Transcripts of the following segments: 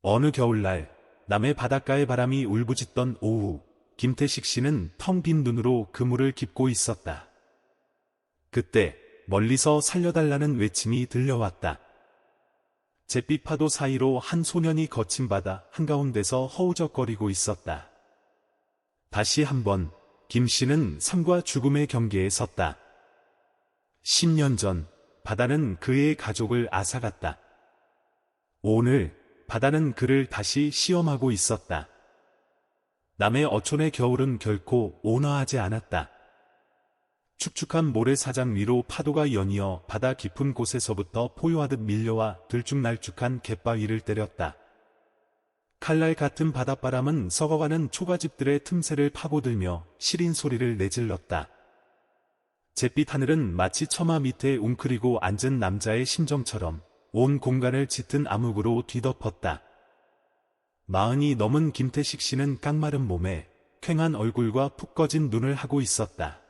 어느 겨울날 남해 바닷가의 바람이 울부짖던 오후, 김태식 씨는 텅 빈 눈으로 그물을 깁고 있었다. 그때 멀리서 살려달라는 외침이 들려왔다. 잿빛 파도 사이로 한 소년이 거친 바다 한가운데서 허우적거리고 있었다. 다시 한번 김 씨는 삶과 죽음의 경계에 섰다. 10년 전 바다는 그의 가족을 앗아갔다. 오늘 바다는 그를 다시 시험하고 있었다. 남해 어촌의 겨울은 결코 온화하지 않았다. 축축한 모래사장 위로 파도가 연이어 바다 깊은 곳에서부터 포효하듯 밀려와 들쭉날쭉한 갯바위를 때렸다. 칼날 같은 바닷바람은 썩어가는 초가집들의 틈새를 파고들며 시린 소리를 내질렀다. 잿빛 하늘은 마치 처마 밑에 웅크리고 앉은 남자의 심정처럼 온 공간을 짙은 암흑으로 뒤덮었다. 40이 넘은 김태식 씨는 깡마른 몸에 퀭한 얼굴과 푹 꺼진 눈을 하고 있었다.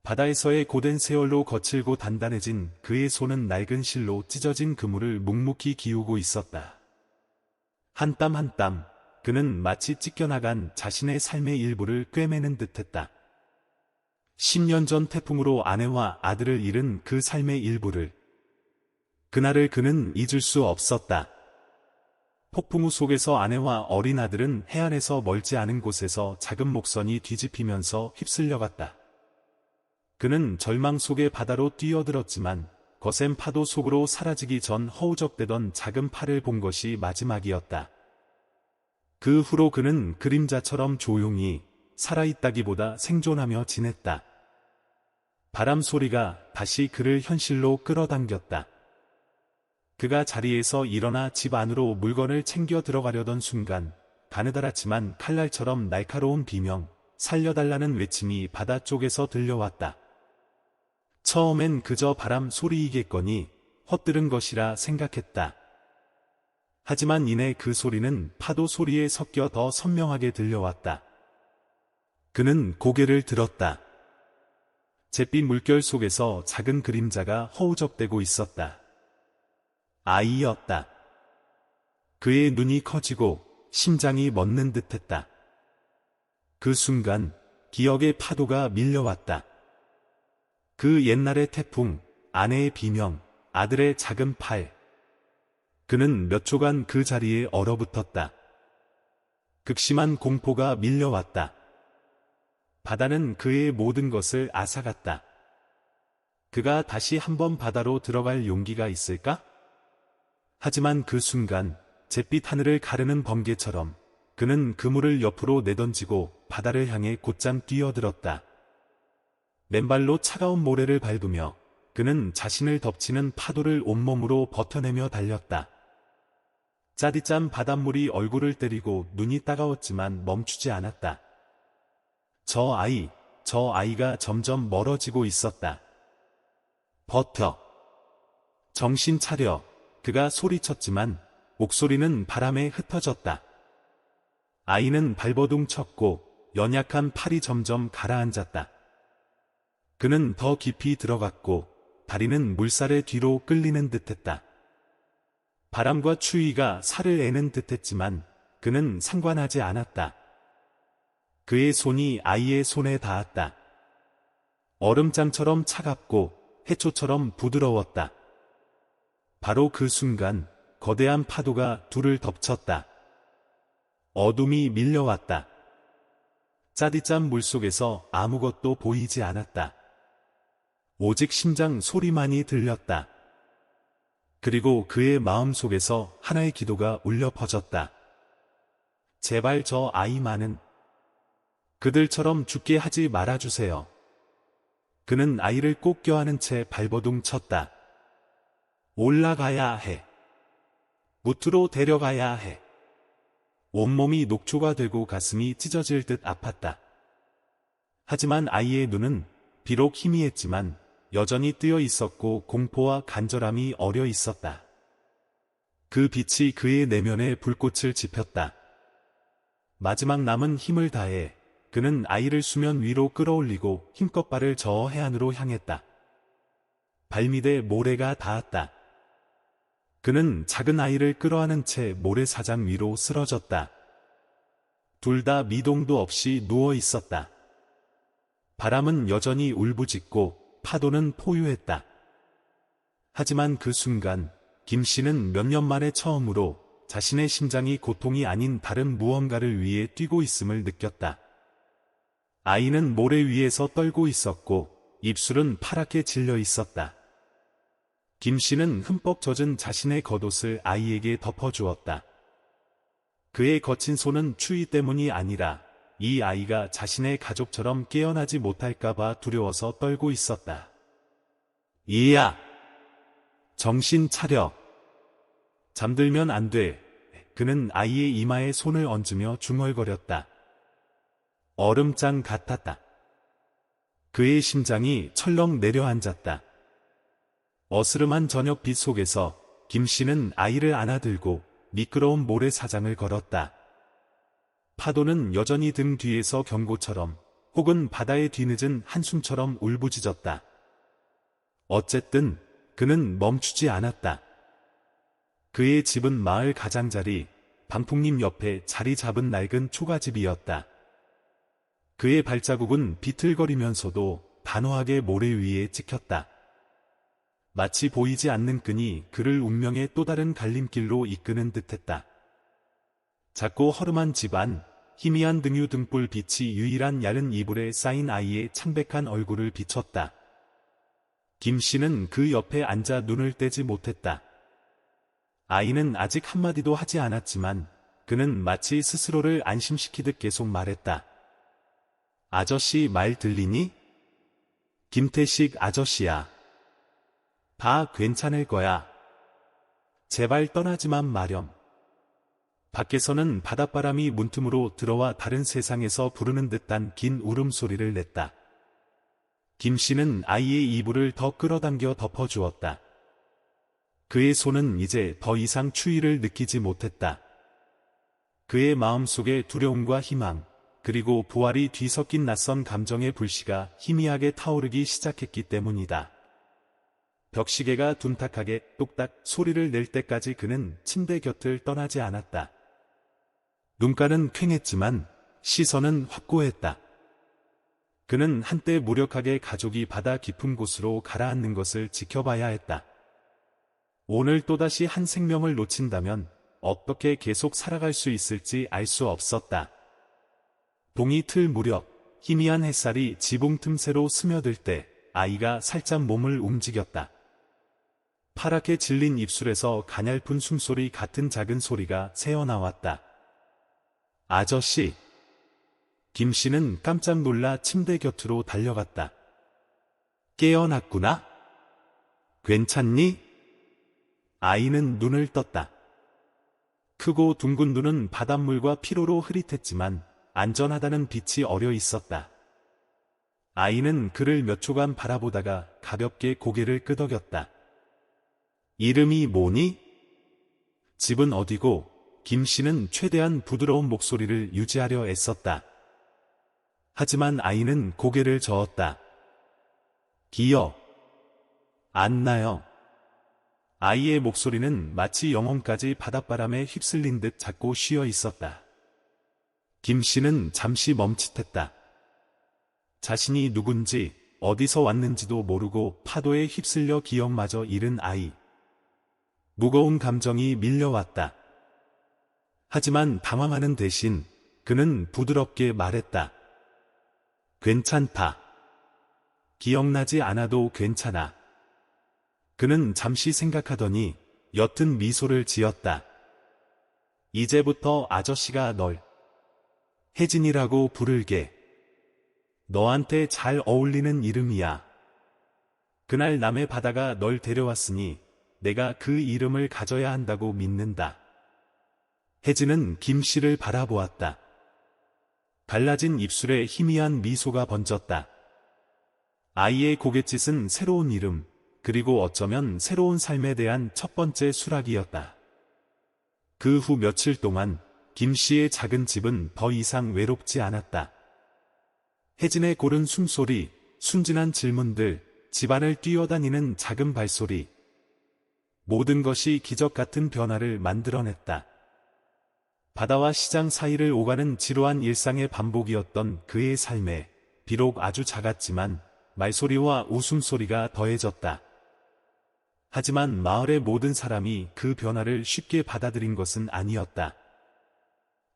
바다에서의 고된 세월로 거칠고 단단해진 그의 손은 낡은 실로 찢어진 그물을 묵묵히 기우고 있었다. 한 땀 한 땀 그는 마치 찢겨나간 자신의 삶의 일부를 꿰매는 듯했다. 10년 전 태풍으로 아내와 아들을 잃은 그 삶의 일부를. 그날을 그는 잊을 수 없었다. 폭풍 우 속에서 아내와 어린 아들은 해안에서 멀지 않은 곳에서 작은 목선이 뒤집히면서 휩쓸려갔다. 그는 절망 속의 바다로 뛰어들었지만 거센 파도 속으로 사라지기 전 허우적대던 작은 팔을 본 것이 마지막이었다. 그 후로 그는 그림자처럼 조용히 살아있다기보다 생존하며 지냈다. 바람 소리가 다시 그를 현실로 끌어당겼다. 그가 자리에서 일어나 집 안으로 물건을 챙겨 들어가려던 순간 가느다랗지만 칼날처럼 날카로운 비명, 살려달라는 외침이 바다 쪽에서 들려왔다. 처음엔 그저 바람 소리이겠거니 헛들은 것이라 생각했다. 하지만 이내 그 소리는 파도 소리에 섞여 더 선명하게 들려왔다. 그는 고개를 들었다. 잿빛 물결 속에서 작은 그림자가 허우적대고 있었다. 아이였다. 그의 눈이 커지고 심장이 멎는 듯했다. 그 순간 기억의 파도가 밀려왔다. 그 옛날의 태풍, 아내의 비명, 아들의 작은 팔. 그는 몇 초간 그 자리에 얼어붙었다. 극심한 공포가 밀려왔다. 바다는 그의 모든 것을 앗아갔다. 그가 다시 한번 바다로 들어갈 용기가 있을까? 하지만 그 순간 잿빛 하늘을 가르는 번개처럼 그는 그물을 옆으로 내던지고 바다를 향해 곧장 뛰어들었다. 맨발로 차가운 모래를 밟으며 그는 자신을 덮치는 파도를 온몸으로 버텨내며 달렸다. 짜디짠 바닷물이 얼굴을 때리고 눈이 따가웠지만 멈추지 않았다. 저 아이가 점점 멀어지고 있었다. 버텨. 정신 차려. 그가 소리쳤지만 목소리는 바람에 흩어졌다. 아이는 발버둥 쳤고 연약한 팔이 점점 가라앉았다. 그는 더 깊이 들어갔고 다리는 물살의 뒤로 끌리는 듯했다. 바람과 추위가 살을 애는 듯했지만 그는 상관하지 않았다. 그의 손이 아이의 손에 닿았다. 얼음장처럼 차갑고 해초처럼 부드러웠다. 바로 그 순간 거대한 파도가 둘을 덮쳤다. 어둠이 밀려왔다. 짜디짠 물속에서 아무것도 보이지 않았다. 오직 심장 소리만이 들렸다. 그리고 그의 마음속에서 하나의 기도가 울려 퍼졌다. 제발 저 아이만은 그들처럼 죽게 하지 말아주세요. 그는 아이를 꼭 껴안은 채 발버둥 쳤다. 올라가야 해. 무트로 데려가야 해. 온몸이 녹초가 되고 가슴이 찢어질 듯 아팠다. 하지만 아이의 눈은 비록 희미했지만 여전히 뜨여 있었고 공포와 간절함이 어려 있었다. 그 빛이 그의 내면에 불꽃을 지폈다. 마지막 남은 힘을 다해 그는 아이를 수면 위로 끌어올리고 힘껏 발을 저어 해안으로 향했다. 발밑에 모래가 닿았다. 그는 작은 아이를 끌어안은 채 모래사장 위로 쓰러졌다. 둘 다 미동도 없이 누워 있었다. 바람은 여전히 울부짖고 파도는 포유했다. 하지만 그 순간 김 씨는 몇 년 만에 처음으로 자신의 심장이 고통이 아닌 다른 무언가를 위해 뛰고 있음을 느꼈다. 아이는 모래 위에서 떨고 있었고 입술은 파랗게 질려 있었다. 김 씨는 흠뻑 젖은 자신의 겉옷을 아이에게 덮어주었다. 그의 거친 손은 추위 때문이 아니라 이 아이가 자신의 가족처럼 깨어나지 못할까봐 두려워서 떨고 있었다. 이야! 정신 차려! 잠들면 안 돼. 그는 아이의 이마에 손을 얹으며 중얼거렸다. 얼음장 같았다. 그의 심장이 철렁 내려앉았다. 어스름한 저녁빛 속에서 김 씨는 아이를 안아들고 미끄러운 모래사장을 걸었다. 파도는 여전히 등 뒤에서 경고처럼 혹은 바다의 뒤늦은 한숨처럼 울부짖었다. 어쨌든 그는 멈추지 않았다. 그의 집은 마을 가장자리 방풍림 옆에 자리 잡은 낡은 초가집이었다. 그의 발자국은 비틀거리면서도 단호하게 모래 위에 찍혔다. 마치 보이지 않는 끈이 그를 운명의 또 다른 갈림길로 이끄는 듯했다. 작고 허름한 집안, 희미한 등유 등불 빛이 유일한 얇은 이불에 쌓인 아이의 창백한 얼굴을 비췄다. 김 씨는 그 옆에 앉아 눈을 떼지 못했다. 아이는 아직 한마디도 하지 않았지만 그는 마치 스스로를 안심시키듯 계속 말했다. 아저씨 말 들리니? 김태식 아저씨야. 다 괜찮을 거야. 제발 떠나지만 마렴. 밖에서는 바닷바람이 문틈으로 들어와 다른 세상에서 부르는 듯한 긴 울음소리를 냈다. 김 씨는 아이의 이불을 더 끌어당겨 덮어주었다. 그의 손은 이제 더 이상 추위를 느끼지 못했다. 그의 마음속에 두려움과 희망, 그리고 부활이 뒤섞인 낯선 감정의 불씨가 희미하게 타오르기 시작했기 때문이다. 벽시계가 둔탁하게 똑딱 소리를 낼 때까지 그는 침대 곁을 떠나지 않았다. 눈가는 퀭했지만 시선은 확고했다. 그는 한때 무력하게 가족이 바다 깊은 곳으로 가라앉는 것을 지켜봐야 했다. 오늘 또다시 한 생명을 놓친다면 어떻게 계속 살아갈 수 있을지 알 수 없었다. 동이 틀 무렵 희미한 햇살이 지붕 틈새로 스며들 때 아이가 살짝 몸을 움직였다. 파랗게 질린 입술에서 가냘픈 숨소리 같은 작은 소리가 새어나왔다. 아저씨! 김 씨는 깜짝 놀라 침대 곁으로 달려갔다. 깨어났구나? 괜찮니? 아이는 눈을 떴다. 크고 둥근 눈은 바닷물과 피로로 흐릿했지만 안전하다는 빛이 어려 있었다. 아이는 그를 몇 초간 바라보다가 가볍게 고개를 끄덕였다. 이름이 뭐니? 집은 어디고? 김 씨는 최대한 부드러운 목소리를 유지하려 애썼다. 하지만 아이는 고개를 저었다. 기억 안 나요. 아이의 목소리는 마치 영혼까지 바닷바람에 휩쓸린 듯 작고 쉬어 있었다. 김 씨는 잠시 멈칫했다. 자신이 누군지 어디서 왔는지도 모르고 파도에 휩쓸려 기억마저 잃은 아이. 무거운 감정이 밀려왔다. 하지만 당황하는 대신 그는 부드럽게 말했다. 괜찮다. 기억나지 않아도 괜찮아. 그는 잠시 생각하더니 옅은 미소를 지었다. 이제부터 아저씨가 널 혜진이라고 부를게. 너한테 잘 어울리는 이름이야. 그날 남해 바다가 널 데려왔으니 내가 그 이름을 가져야 한다고 믿는다. 혜진은 김 씨를 바라보았다. 갈라진 입술에 희미한 미소가 번졌다. 아이의 고갯짓은 새로운 이름, 그리고 어쩌면 새로운 삶에 대한 첫 번째 수락이었다. 그 후 며칠 동안 김 씨의 작은 집은 더 이상 외롭지 않았다. 혜진의 고른 숨소리, 순진한 질문들, 집안을 뛰어다니는 작은 발소리. 모든 것이 기적 같은 변화를 만들어냈다. 바다와 시장 사이를 오가는 지루한 일상의 반복이었던 그의 삶에 비록 아주 작았지만 말소리와 웃음소리가 더해졌다. 하지만 마을의 모든 사람이 그 변화를 쉽게 받아들인 것은 아니었다.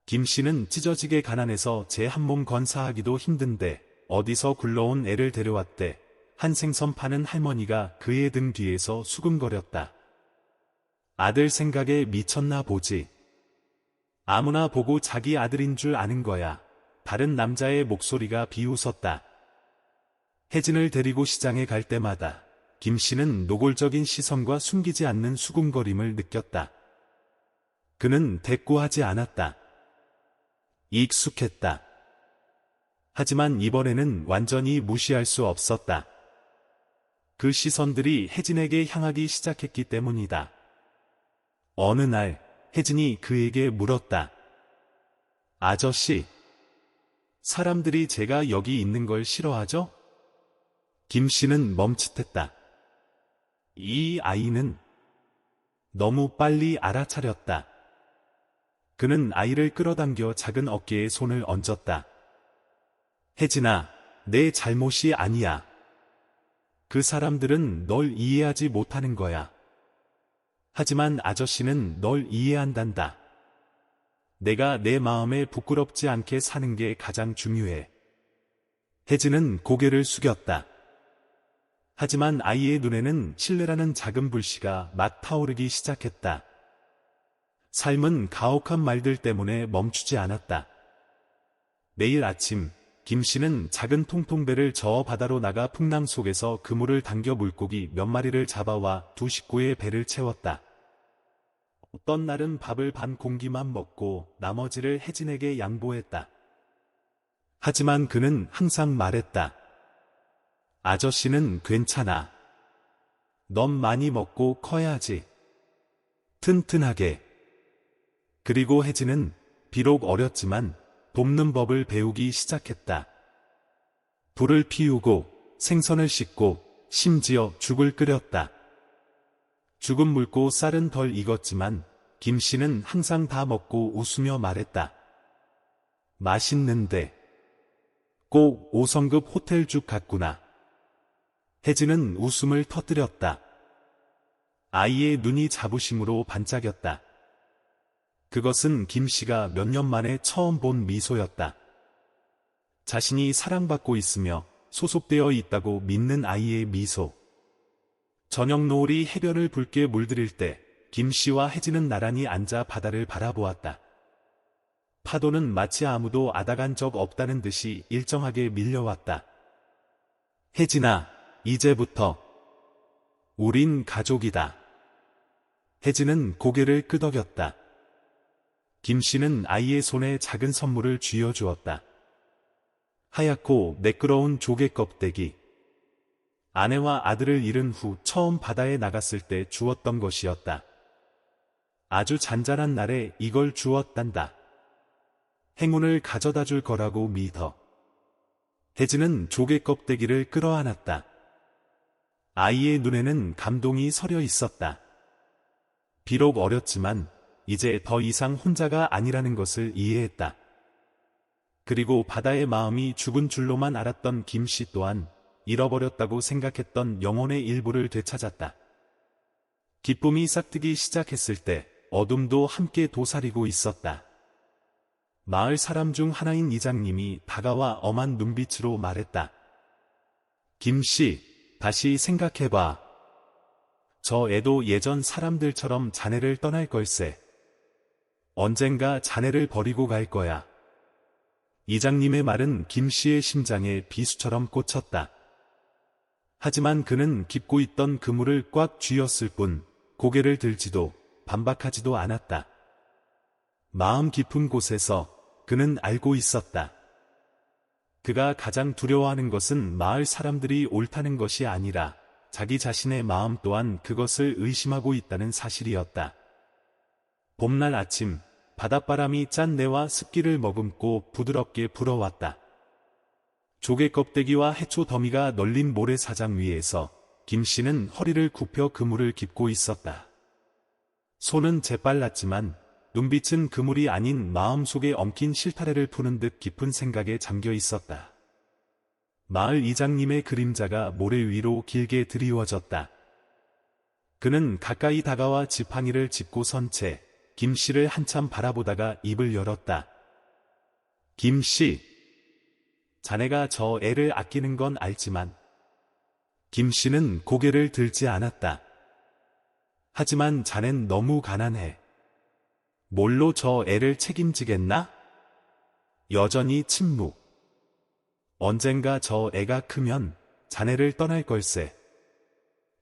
김 씨는 찢어지게 가난해서 제 한 몸 건사하기도 힘든데 어디서 굴러온 애를 데려왔대. 한 생선 파는 할머니가 그의 등 뒤에서 수근거렸다. 아들 생각에 미쳤나 보지. 아무나 보고 자기 아들인 줄 아는 거야. 다른 남자의 목소리가 비웃었다. 혜진을 데리고 시장에 갈 때마다 김 씨는 노골적인 시선과 숨기지 않는 수군거림을 느꼈다. 그는 대꾸하지 않았다. 익숙했다. 하지만 이번에는 완전히 무시할 수 없었다. 그 시선들이 혜진에게 향하기 시작했기 때문이다. 어느 날 혜진이 그에게 물었다. 아저씨, 사람들이 제가 여기 있는 걸 싫어하죠? 김 씨는 멈칫했다. 이 아이는 너무 빨리 알아차렸다. 그는 아이를 끌어당겨 작은 어깨에 손을 얹었다. 혜진아, 내 잘못이 아니야. 그 사람들은 널 이해하지 못하는 거야. 하지만 아저씨는 널 이해한단다. 내가 내 마음에 부끄럽지 않게 사는 게 가장 중요해. 혜진은 고개를 숙였다. 하지만 아이의 눈에는 신뢰라는 작은 불씨가 막 타오르기 시작했다. 삶은 가혹한 말들 때문에 멈추지 않았다. 매일 아침 김 씨는 작은 통통배를 저어 바다로 나가 풍랑 속에서 그물을 당겨 물고기 몇 마리를 잡아와 두 식구의 배를 채웠다. 어떤 날은 밥을 반 공기만 먹고 나머지를 혜진에게 양보했다. 하지만 그는 항상 말했다. 아저씨는 괜찮아. 넌 많이 먹고 커야지. 튼튼하게. 그리고 혜진은 비록 어렸지만 돕는 법을 배우기 시작했다. 불을 피우고 생선을 씻고 심지어 죽을 끓였다. 죽은 묽고 쌀은 덜 익었지만 김 씨는 항상 다 먹고 웃으며 말했다. 맛있는데. 꼭 5성급 호텔죽 같구나. 혜진은 웃음을 터뜨렸다. 아이의 눈이 자부심으로 반짝였다. 그것은 김 씨가 몇 년 만에 처음 본 미소였다. 자신이 사랑받고 있으며 소속되어 있다고 믿는 아이의 미소. 저녁 노을이 해변을 붉게 물들일 때 김 씨와 혜진은 나란히 앉아 바다를 바라보았다. 파도는 마치 아무도 아다간 적 없다는 듯이 일정하게 밀려왔다. 혜진아, 이제부터 우린 가족이다. 혜진은 고개를 끄덕였다. 김 씨는 아이의 손에 작은 선물을 쥐어주었다. 하얗고 매끄러운 조개 껍데기. 아내와 아들을 잃은 후 처음 바다에 나갔을 때 주었던 것이었다. 아주 잔잔한 날에 이걸 주었단다. 행운을 가져다 줄 거라고 믿어. 혜진은 조개 껍데기를 끌어안았다. 아이의 눈에는 감동이 서려 있었다. 비록 어렸지만 이제 더 이상 혼자가 아니라는 것을 이해했다. 그리고 바다의 마음이 죽은 줄로만 알았던 김 씨 또한 잃어버렸다고 생각했던 영혼의 일부를 되찾았다. 기쁨이 싹트기 시작했을 때 어둠도 함께 도사리고 있었다. 마을 사람 중 하나인 이장님이 다가와 엄한 눈빛으로 말했다. 김 씨, 다시 생각해봐. 저 애도 예전 사람들처럼 자네를 떠날 걸세. 언젠가 자네를 버리고 갈 거야. 이장님의 말은 김 씨의 심장에 비수처럼 꽂혔다. 하지만 그는 깁고 있던 그물을 꽉 쥐었을 뿐 고개를 들지도 반박하지도 않았다. 마음 깊은 곳에서 그는 알고 있었다. 그가 가장 두려워하는 것은 마을 사람들이 옳다는 것이 아니라 자기 자신의 마음 또한 그것을 의심하고 있다는 사실이었다. 봄날 아침, 바닷바람이 짠내와 습기를 머금고 부드럽게 불어왔다. 조개 껍데기와 해초 더미가 널린 모래사장 위에서 김 씨는 허리를 굽혀 그물을 깁고 있었다. 손은 재빨랐지만 눈빛은 그물이 아닌 마음속에 엉킨 실타래를 푸는 듯 깊은 생각에 잠겨 있었다. 마을 이장님의 그림자가 모래 위로 길게 드리워졌다. 그는 가까이 다가와 지팡이를 짚고 선 채 김씨를 한참 바라보다가 입을 열었다. 김씨, 자네가 저 애를 아끼는 건 알지만. 김씨는 고개를 들지 않았다. 하지만 자넨 너무 가난해. 뭘로 저 애를 책임지겠나? 여전히 침묵. 언젠가 저 애가 크면 자네를 떠날 걸세.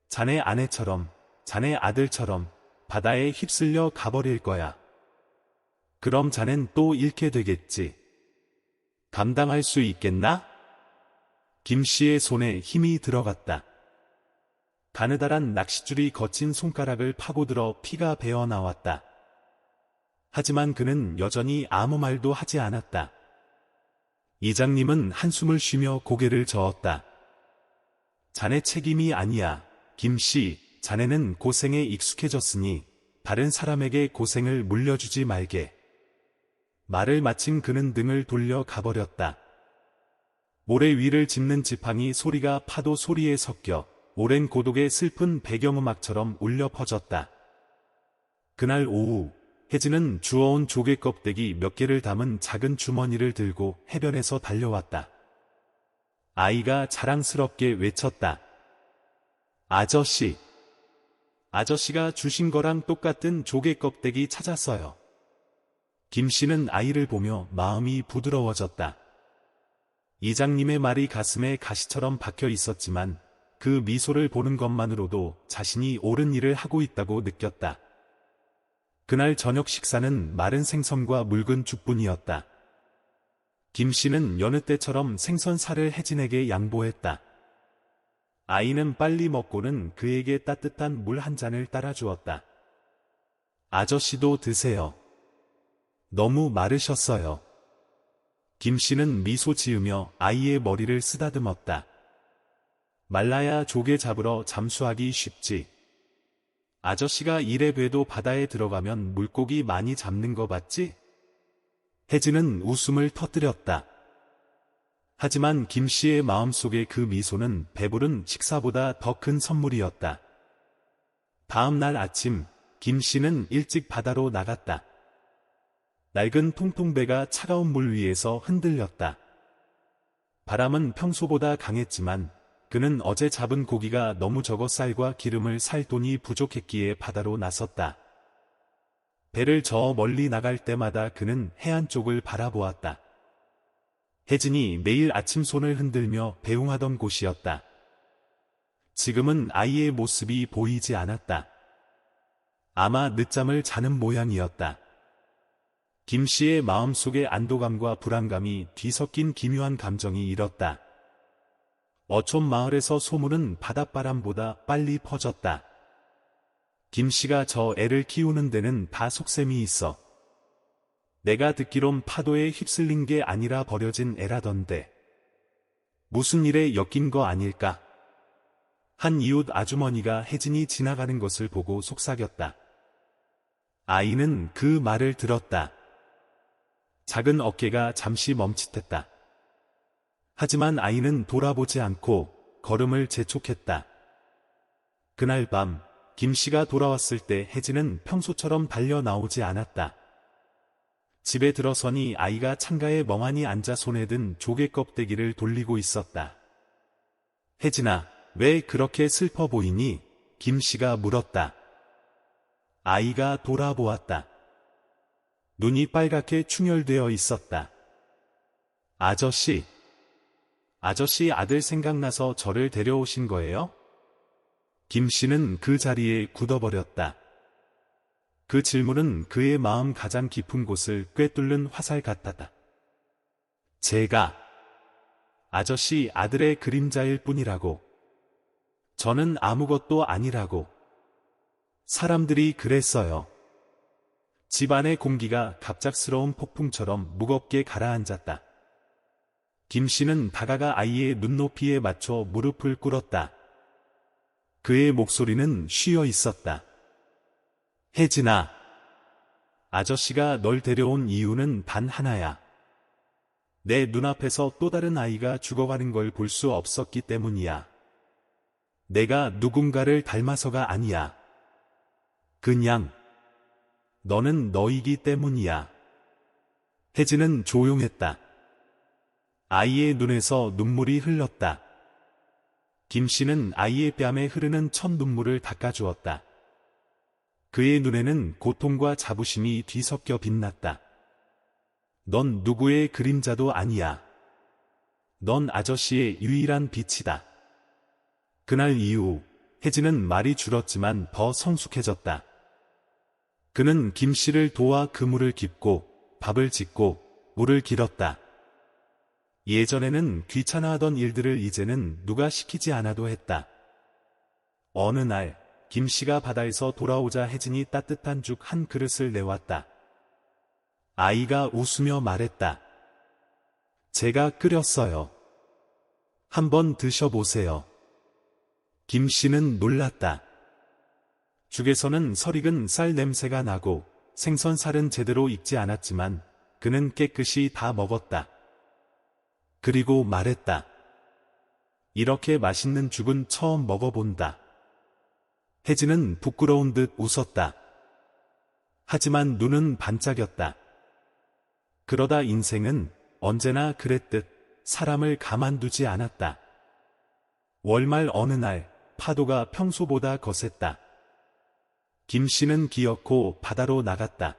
자네 아내처럼, 자네 아들처럼 바다에 휩쓸려 가버릴 거야. 그럼 자넨 또 잃게 되겠지. 감당할 수 있겠나? 김씨의 손에 힘이 들어갔다. 가느다란 낚싯줄이 거친 손가락을 파고들어 피가 배어 나왔다. 하지만 그는 여전히 아무 말도 하지 않았다. 이장님은 한숨을 쉬며 고개를 저었다. 자네 책임이 아니야. 김씨, 자네는 고생에 익숙해졌으니 다른 사람에게 고생을 물려주지 말게. 말을 마친 그는 등을 돌려 가버렸다. 모래 위를 짚는 지팡이 소리가 파도 소리에 섞여 오랜 고독의 슬픈 배경음악처럼 울려 퍼졌다. 그날 오후, 혜진은 주워온 조개 껍데기 몇 개를 담은 작은 주머니를 들고 해변에서 달려왔다. 아이가 자랑스럽게 외쳤다. 아저씨! 아저씨가 주신 거랑 똑같은 조개 껍데기 찾았어요. 김씨는 아이를 보며 마음이 부드러워졌다. 이장님의 말이 가슴에 가시처럼 박혀 있었지만 그 미소를 보는 것만으로도 자신이 옳은 일을 하고 있다고 느꼈다. 그날 저녁 식사는 마른 생선과 묽은 죽뿐이었다. 김씨는 여느 때처럼 생선살을 혜진에게 양보했다. 아이는 빨리 먹고는 그에게 따뜻한 물 한 잔을 따라 주었다. 아저씨도 드세요. 너무 마르셨어요. 김씨는 미소 지으며 아이의 머리를 쓰다듬었다. 말라야 조개 잡으러 잠수하기 쉽지. 아저씨가 이래 봬도 바다에 들어가면 물고기 많이 잡는 거 봤지? 혜진은 웃음을 터뜨렸다. 하지만 김씨의 마음속의 그 미소는 배부른 식사보다 더 큰 선물이었다. 다음 날 아침, 김씨는 일찍 바다로 나갔다. 낡은 통통배가 차가운 물 위에서 흔들렸다. 바람은 평소보다 강했지만 그는 어제 잡은 고기가 너무 적어 쌀과 기름을 살 돈이 부족했기에 바다로 나섰다. 배를 저 멀리 나갈 때마다 그는 해안 쪽을 바라보았다. 혜진이 매일 아침 손을 흔들며 배웅하던 곳이었다. 지금은 아이의 모습이 보이지 않았다. 아마 늦잠을 자는 모양이었다. 김씨의 마음속에 안도감과 불안감이 뒤섞인 기묘한 감정이 일었다. 어촌 마을에서 소문은 바닷바람보다 빨리 퍼졌다. 김씨가 저 애를 키우는 데는 다 속셈이 있어. 내가 듣기론 파도에 휩쓸린 게 아니라 버려진 애라던데. 무슨 일에 엮인 거 아닐까? 한 이웃 아주머니가 혜진이 지나가는 것을 보고 속삭였다. 아이는 그 말을 들었다. 작은 어깨가 잠시 멈칫했다. 하지만 아이는 돌아보지 않고 걸음을 재촉했다. 그날 밤, 김씨가 돌아왔을 때 혜진은 평소처럼 달려 나오지 않았다. 집에 들어서니 아이가 창가에 멍하니 앉아 손에 든 조개 껍데기를 돌리고 있었다. 혜진아, 왜 그렇게 슬퍼 보이니? 김씨가 물었다. 아이가 돌아보았다. 눈이 빨갛게 충혈되어 있었다. 아저씨 아들 생각나서 저를 데려오신 거예요? 김씨는 그 자리에 굳어버렸다. 그 질문은 그의 마음 가장 깊은 곳을 꿰뚫는 화살 같았다. 제가 아저씨 아들의 그림자일 뿐이라고. 저는 아무것도 아니라고. 사람들이 그랬어요. 집안의 공기가 갑작스러운 폭풍처럼 무겁게 가라앉았다. 김씨는 다가가 아이의 눈높이에 맞춰 무릎을 꿇었다. 그의 목소리는 쉬어 있었다. 혜진아, 아저씨가 널 데려온 이유는 단 하나야. 내 눈앞에서 또 다른 아이가 죽어가는 걸 볼 수 없었기 때문이야. 내가 누군가를 닮아서가 아니야. 그냥 너는 너이기 때문이야. 혜진은 조용했다. 아이의 눈에서 눈물이 흘렀다. 김씨는 아이의 뺨에 흐르는 첫 눈물을 닦아주었다. 그의 눈에는 고통과 자부심이 뒤섞여 빛났다. 넌 누구의 그림자도 아니야. 넌 아저씨의 유일한 빛이다. 그날 이후 혜진은 말이 줄었지만 더 성숙해졌다. 그는 김씨를 도와 그물을 깁고 밥을 짓고 물을 길었다. 예전에는 귀찮아하던 일들을 이제는 누가 시키지 않아도 했다. 어느 날 김씨가 바다에서 돌아오자 혜진이 따뜻한 죽 한 그릇을 내왔다. 아이가 웃으며 말했다. 제가 끓였어요. 한번 드셔보세요. 김씨는 놀랐다. 죽에서는 설익은 쌀 냄새가 나고 생선살은 제대로 익지 않았지만 그는 깨끗이 다 먹었다. 그리고 말했다. 이렇게 맛있는 죽은 처음 먹어본다. 혜진은 부끄러운 듯 웃었다. 하지만 눈은 반짝였다. 그러다 인생은 언제나 그랬듯 사람을 가만두지 않았다. 월말 어느 날 파도가 평소보다 거셌다. 김씨는 기어코 바다로 나갔다.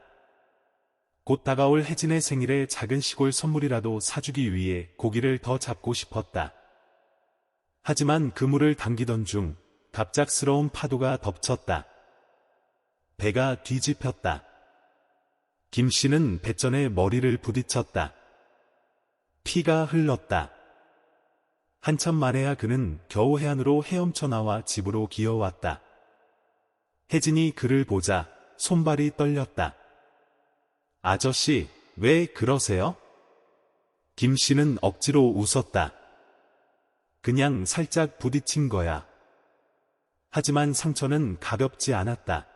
곧 다가올 혜진의 생일에 작은 시골 선물이라도 사주기 위해 고기를 더 잡고 싶었다. 하지만 그물을 당기던 중 갑작스러운 파도가 덮쳤다. 배가 뒤집혔다. 김씨는 뱃전에 머리를 부딪혔다. 피가 흘렀다. 한참 만에야 그는 겨우 해안으로 헤엄쳐 나와 집으로 기어왔다. 혜진이 그를 보자 손발이 떨렸다. 아저씨, 왜 그러세요? 김씨는 억지로 웃었다. 그냥 살짝 부딪힌 거야. 하지만 상처는 가볍지 않았다.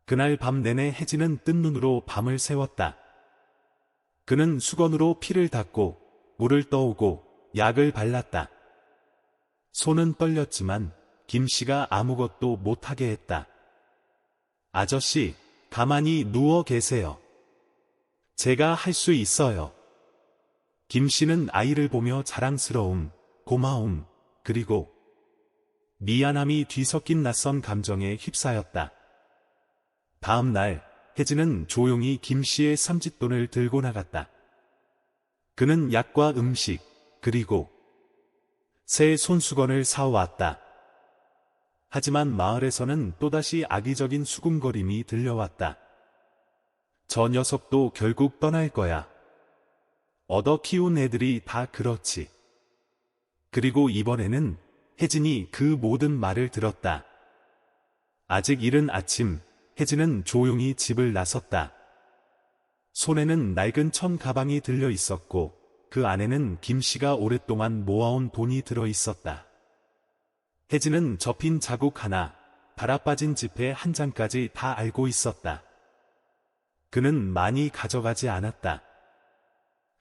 그날 밤 내내 혜진은 뜬 눈으로 밤을 새웠다. 그는 수건으로 피를 닦고 물을 떠오고 약을 발랐다. 손은 떨렸지만 김씨가 아무것도 못하게 했다. 아저씨, 가만히 누워 계세요. 제가 할 수 있어요. 김씨는 아이를 보며 자랑스러움, 고마움, 그리고 미안함이 뒤섞인 낯선 감정에 휩싸였다. 다음 날 혜진은 조용히 김씨의 삼짓돈을 들고 나갔다. 그는 약과 음식, 그리고 새 손수건을 사왔다. 하지만 마을에서는 또다시 악의적인 수군거림이 들려왔다. 저 녀석도 결국 떠날 거야. 얻어 키운 애들이 다 그렇지. 그리고 이번에는 혜진이 그 모든 말을 들었다. 아직 이른 아침, 혜진은 조용히 집을 나섰다. 손에는 낡은 천 가방이 들려 있었고 그 안에는 김씨가 오랫동안 모아온 돈이 들어 있었다. 혜진은 접힌 자국 하나, 달아빠진 지폐 한 장까지 다 알고 있었다. 그는 많이 가져가지 않았다.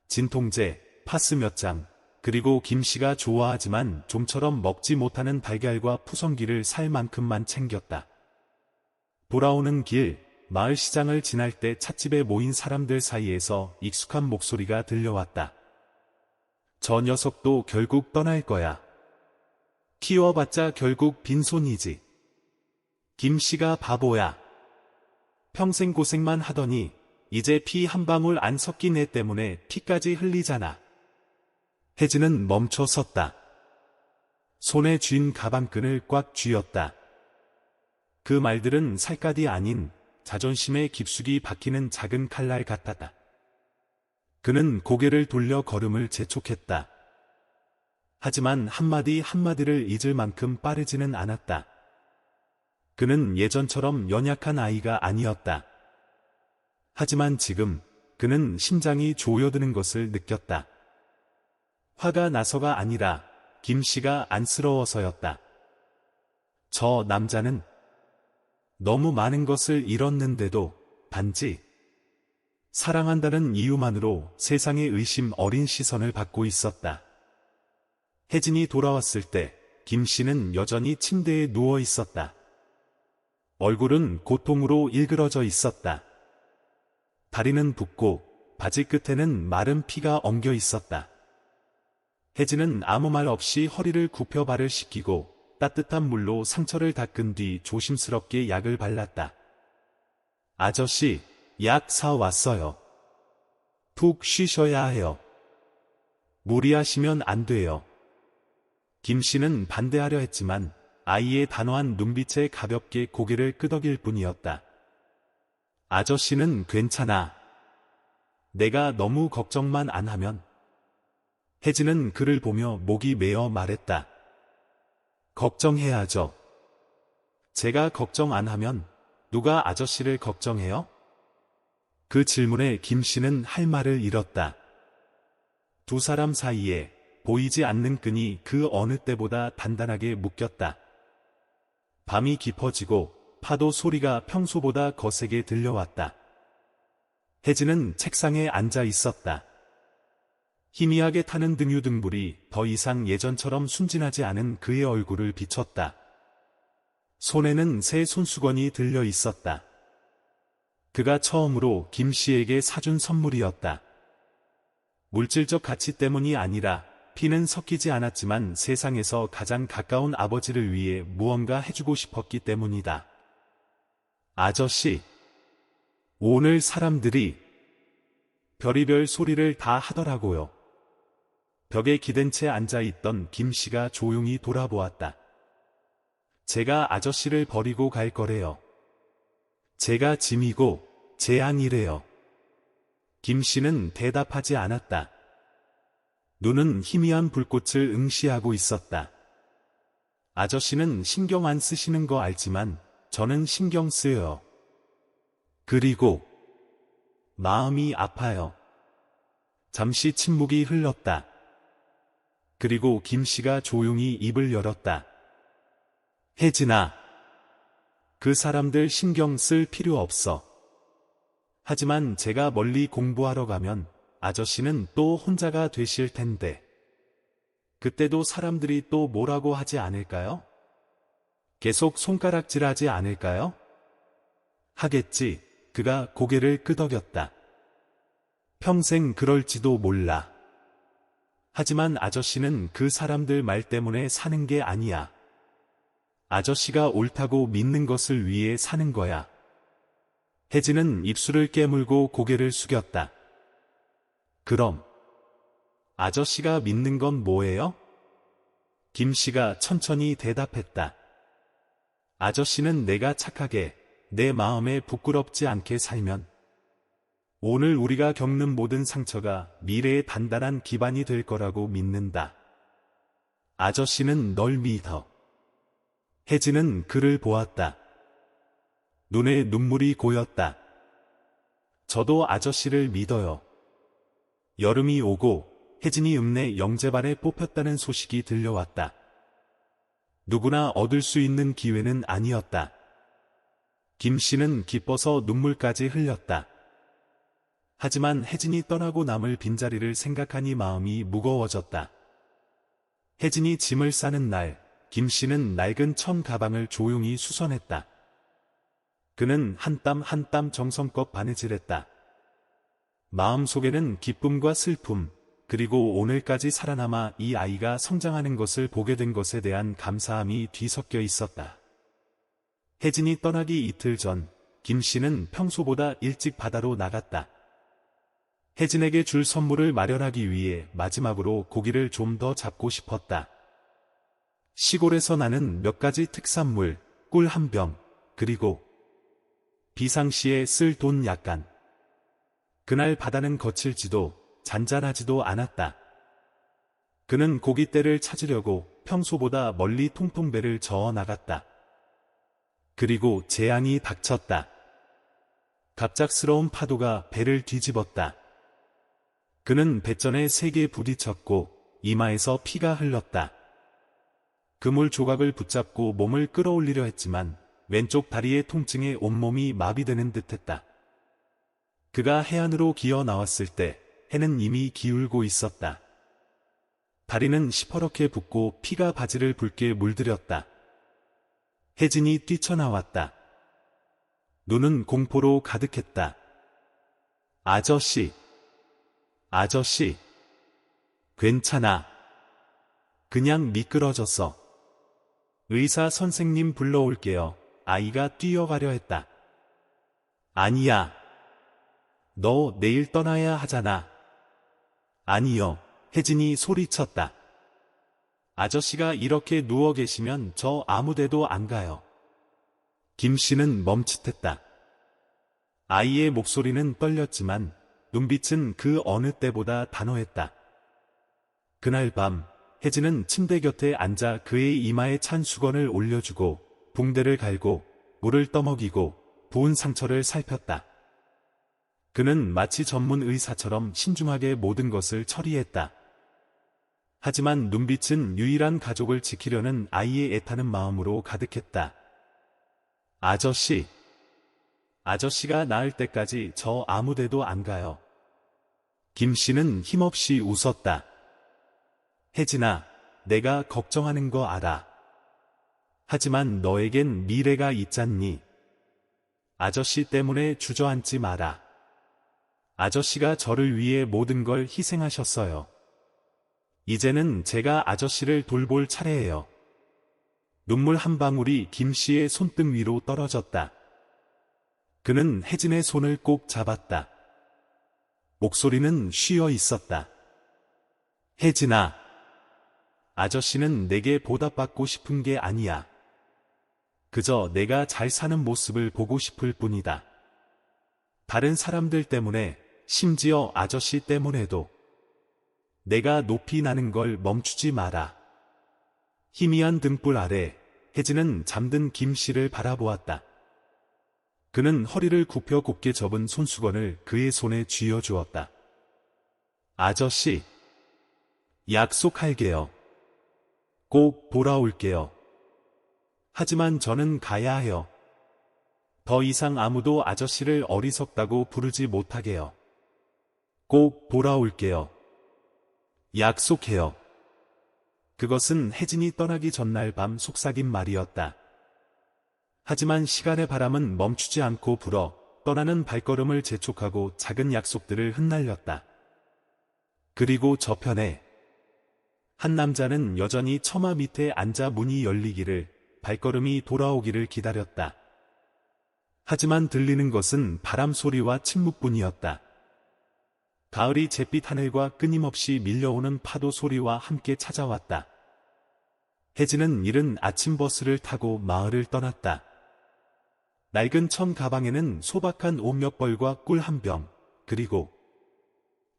진통제, 파스 몇 장, 그리고 김씨가 좋아하지만 좀처럼 먹지 못하는 달걀과 푸성기를 살 만큼만 챙겼다. 돌아오는 길, 마을 시장을 지날 때 찻집에 모인 사람들 사이에서 익숙한 목소리가 들려왔다. 저 녀석도 결국 떠날 거야. 키워봤자 결국 빈손이지. 김씨가 바보야. 평생 고생만 하더니 이제 피 한 방울 안 섞인 애 때문에 피까지 흘리잖아. 혜진은 멈춰 섰다. 손에 쥔 가방끈을 꽉 쥐었다. 그 말들은 살갗이 아닌 자존심에 깊숙이 박히는 작은 칼날 같았다. 그는 고개를 돌려 걸음을 재촉했다. 하지만 한마디 한마디를 잊을 만큼 빠르지는 않았다. 그는 예전처럼 연약한 아이가 아니었다. 하지만 지금 그는 심장이 조여드는 것을 느꼈다. 화가 나서가 아니라 김씨가 안쓰러워서였다. 저 남자는 너무 많은 것을 잃었는데도 단지 사랑한다는 이유만으로 세상의 의심 어린 시선을 받고 있었다. 혜진이 돌아왔을 때 김씨는 여전히 침대에 누워 있었다. 얼굴은 고통으로 일그러져 있었다. 다리는 붓고 바지 끝에는 마른 피가 엉겨 있었다. 혜진은 아무 말 없이 허리를 굽혀 발을 씻기고 따뜻한 물로 상처를 닦은 뒤 조심스럽게 약을 발랐다. 아저씨, 약 사왔어요. 푹 쉬셔야 해요. 무리하시면 안 돼요. 김씨는 반대하려 했지만 아이의 단호한 눈빛에 가볍게 고개를 끄덕일 뿐이었다. 아저씨는 괜찮아. 내가 너무 걱정만 안 하면. 혜진은 그를 보며 목이 메어 말했다. 걱정해야죠. 제가 걱정 안 하면 누가 아저씨를 걱정해요? 그 질문에 김씨는 할 말을 잃었다. 두 사람 사이에 보이지 않는 끈이 그 어느 때보다 단단하게 묶였다. 밤이 깊어지고 파도 소리가 평소보다 거세게 들려왔다. 혜진은 책상에 앉아 있었다. 희미하게 타는 등유등불이 더 이상 예전처럼 순진하지 않은 그의 얼굴을 비췄다. 손에는 새 손수건이 들려 있었다. 그가 처음으로 김씨에게 사준 선물이었다. 물질적 가치 때문이 아니라 피는 섞이지 않았지만 세상에서 가장 가까운 아버지를 위해 무언가 해주고 싶었기 때문이다. 아저씨, 오늘 사람들이 별의별 소리를 다 하더라고요. 벽에 기댄 채 앉아있던 김씨가 조용히 돌아보았다. 제가 아저씨를 버리고 갈 거래요. 제가 짐이고 재앙이래요. 김씨는 대답하지 않았다. 눈은 희미한 불꽃을 응시하고 있었다. 아저씨는 신경 안 쓰시는 거 알지만 저는 신경 쓰여요. 그리고 마음이 아파요. 잠시 침묵이 흘렀다. 그리고 김씨가 조용히 입을 열었다. 혜진아, 그 사람들 신경 쓸 필요 없어. 하지만 제가 멀리 공부하러 가면 아저씨는 또 혼자가 되실 텐데. 그때도 사람들이 또 뭐라고 하지 않을까요? 계속 손가락질하지 않을까요? 하겠지. 그가 고개를 끄덕였다. 평생 그럴지도 몰라. 하지만 아저씨는 그 사람들 말 때문에 사는 게 아니야. 아저씨가 옳다고 믿는 것을 위해 사는 거야. 혜진은 입술을 깨물고 고개를 숙였다. 그럼 아저씨가 믿는 건 뭐예요? 김씨가 천천히 대답했다. 아저씨는 내가 착하게 내 마음에 부끄럽지 않게 살면 오늘 우리가 겪는 모든 상처가 미래의 단단한 기반이 될 거라고 믿는다. 아저씨는 널 믿어. 혜진은 그를 보았다. 눈에 눈물이 고였다. 저도 아저씨를 믿어요. 여름이 오고 혜진이 읍내 영재반에 뽑혔다는 소식이 들려왔다. 누구나 얻을 수 있는 기회는 아니었다. 김씨는 기뻐서 눈물까지 흘렸다. 하지만 혜진이 떠나고 남을 빈자리를 생각하니 마음이 무거워졌다. 혜진이 짐을 싸는 날, 김씨는 낡은 천 가방을 조용히 수선했다. 그는 한 땀 한 땀 정성껏 바느질했다. 마음속에는 기쁨과 슬픔, 그리고 오늘까지 살아남아 이 아이가 성장하는 것을 보게 된 것에 대한 감사함이 뒤섞여 있었다. 혜진이 떠나기 이틀 전, 김씨는 평소보다 일찍 바다로 나갔다. 혜진에게 줄 선물을 마련하기 위해 마지막으로 고기를 좀 더 잡고 싶었다. 시골에서 나는 몇 가지 특산물, 꿀 한 병, 그리고 비상시에 쓸 돈 약간. 그날 바다는 거칠지도 잔잔하지도 않았다. 그는 고깃대를 찾으려고 평소보다 멀리 통통배를 저어 나갔다. 그리고 재앙이 닥쳤다. 갑작스러운 파도가 배를 뒤집었다. 그는 뱃전에 세게 부딪혔고 이마에서 피가 흘렀다. 그물 조각을 붙잡고 몸을 끌어올리려 했지만 왼쪽 다리의 통증에 온몸이 마비되는 듯했다. 그가 해안으로 기어 나왔을 때 해는 이미 기울고 있었다. 다리는 시퍼렇게 붓고 피가 바지를 붉게 물들였다. 혜진이 뛰쳐나왔다. 눈은 공포로 가득했다. 아저씨. 아저씨. 괜찮아. 그냥 미끄러졌어. 의사 선생님 불러올게요. 아이가 뛰어가려 했다. 아니야. 너 내일 떠나야 하잖아. 아니요. 혜진이 소리쳤다. 아저씨가 이렇게 누워 계시면 저 아무데도 안 가요. 김 씨는 멈칫했다. 아이의 목소리는 떨렸지만 눈빛은 그 어느 때보다 단호했다. 그날 밤 혜진은 침대 곁에 앉아 그의 이마에 찬 수건을 올려주고 붕대를 갈고 물을 떠먹이고 부은 상처를 살폈다. 그는 마치 전문 의사처럼 신중하게 모든 것을 처리했다. 하지만 눈빛은 유일한 가족을 지키려는 아이의 애타는 마음으로 가득했다. 아저씨. 아저씨가 나을 때까지 저 아무데도 안 가요. 김 씨는 힘없이 웃었다. 혜진아, 내가 걱정하는 거 알아. 하지만 너에겐 미래가 있잖니. 아저씨 때문에 주저앉지 마라. 아저씨가 저를 위해 모든 걸 희생하셨어요. 이제는 제가 아저씨를 돌볼 차례예요. 눈물 한 방울이 김 씨의 손등 위로 떨어졌다. 그는 혜진의 손을 꼭 잡았다. 목소리는 쉬어 있었다. 혜진아, 아저씨는 내게 보답받고 싶은 게 아니야. 그저 내가 잘 사는 모습을 보고 싶을 뿐이다. 다른 사람들 때문에, 심지어 아저씨 때문에도 내가 높이 나는 걸 멈추지 마라. 희미한 등불 아래 혜진은 잠든 김 씨를 바라보았다. 그는 허리를 굽혀 곧게 접은 손수건을 그의 손에 쥐어주었다. 아저씨, 약속할게요. 꼭 돌아올게요. 하지만 저는 가야 해요. 더 이상 아무도 아저씨를 어리석다고 부르지 못하게요. 꼭 돌아올게요. 약속해요. 그것은 혜진이 떠나기 전날 밤 속삭인 말이었다. 하지만 시간의 바람은 멈추지 않고 불어 떠나는 발걸음을 재촉하고 작은 약속들을 흩날렸다. 그리고 저편에 한 남자는 여전히 처마 밑에 앉아 문이 열리기를, 발걸음이 돌아오기를 기다렸다. 하지만 들리는 것은 바람 소리와 침묵뿐이었다. 가을이 잿빛 하늘과 끊임없이 밀려오는 파도 소리와 함께 찾아왔다. 혜진은 이른 아침 버스를 타고 마을을 떠났다. 낡은 천 가방에는 소박한 옷 몇 벌과 꿀 한 병, 그리고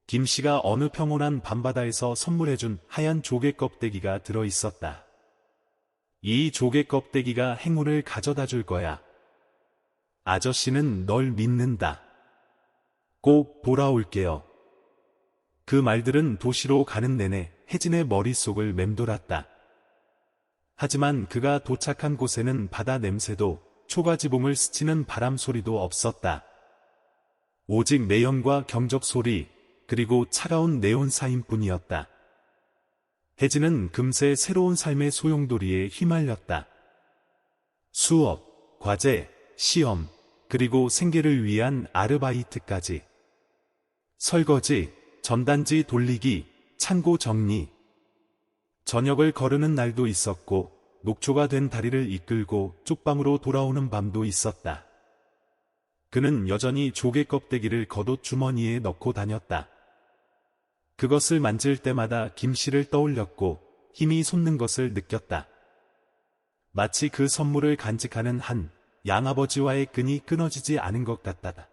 김 씨가 어느 평온한 밤바다에서 선물해준 하얀 조개 껍데기가 들어있었다. 이 조개 껍데기가 행운을 가져다 줄 거야. 아저씨는 널 믿는다. 꼭 돌아올게요. 그 말들은 도시로 가는 내내 혜진의 머릿속을 맴돌았다. 하지만 그가 도착한 곳에는 바다 냄새도 초가지봉을 스치는 바람 소리도 없었다. 오직 매연과 경적 소리, 그리고 차가운 네온사인뿐이었다. 혜진은 금세 새로운 삶의 소용돌이에 휘말렸다. 수업, 과제, 시험, 그리고 생계를 위한 아르바이트까지. 설거지, 전단지 돌리기, 창고 정리. 저녁을 거르는 날도 있었고 녹초가 된 다리를 이끌고 쪽방으로 돌아오는 밤도 있었다. 그는 여전히 조개 껍데기를 겉옷 주머니에 넣고 다녔다. 그것을 만질 때마다 김 씨를 떠올렸고 힘이 솟는 것을 느꼈다. 마치 그 선물을 간직하는 한 양아버지와의 끈이 끊어지지 않은 것 같다.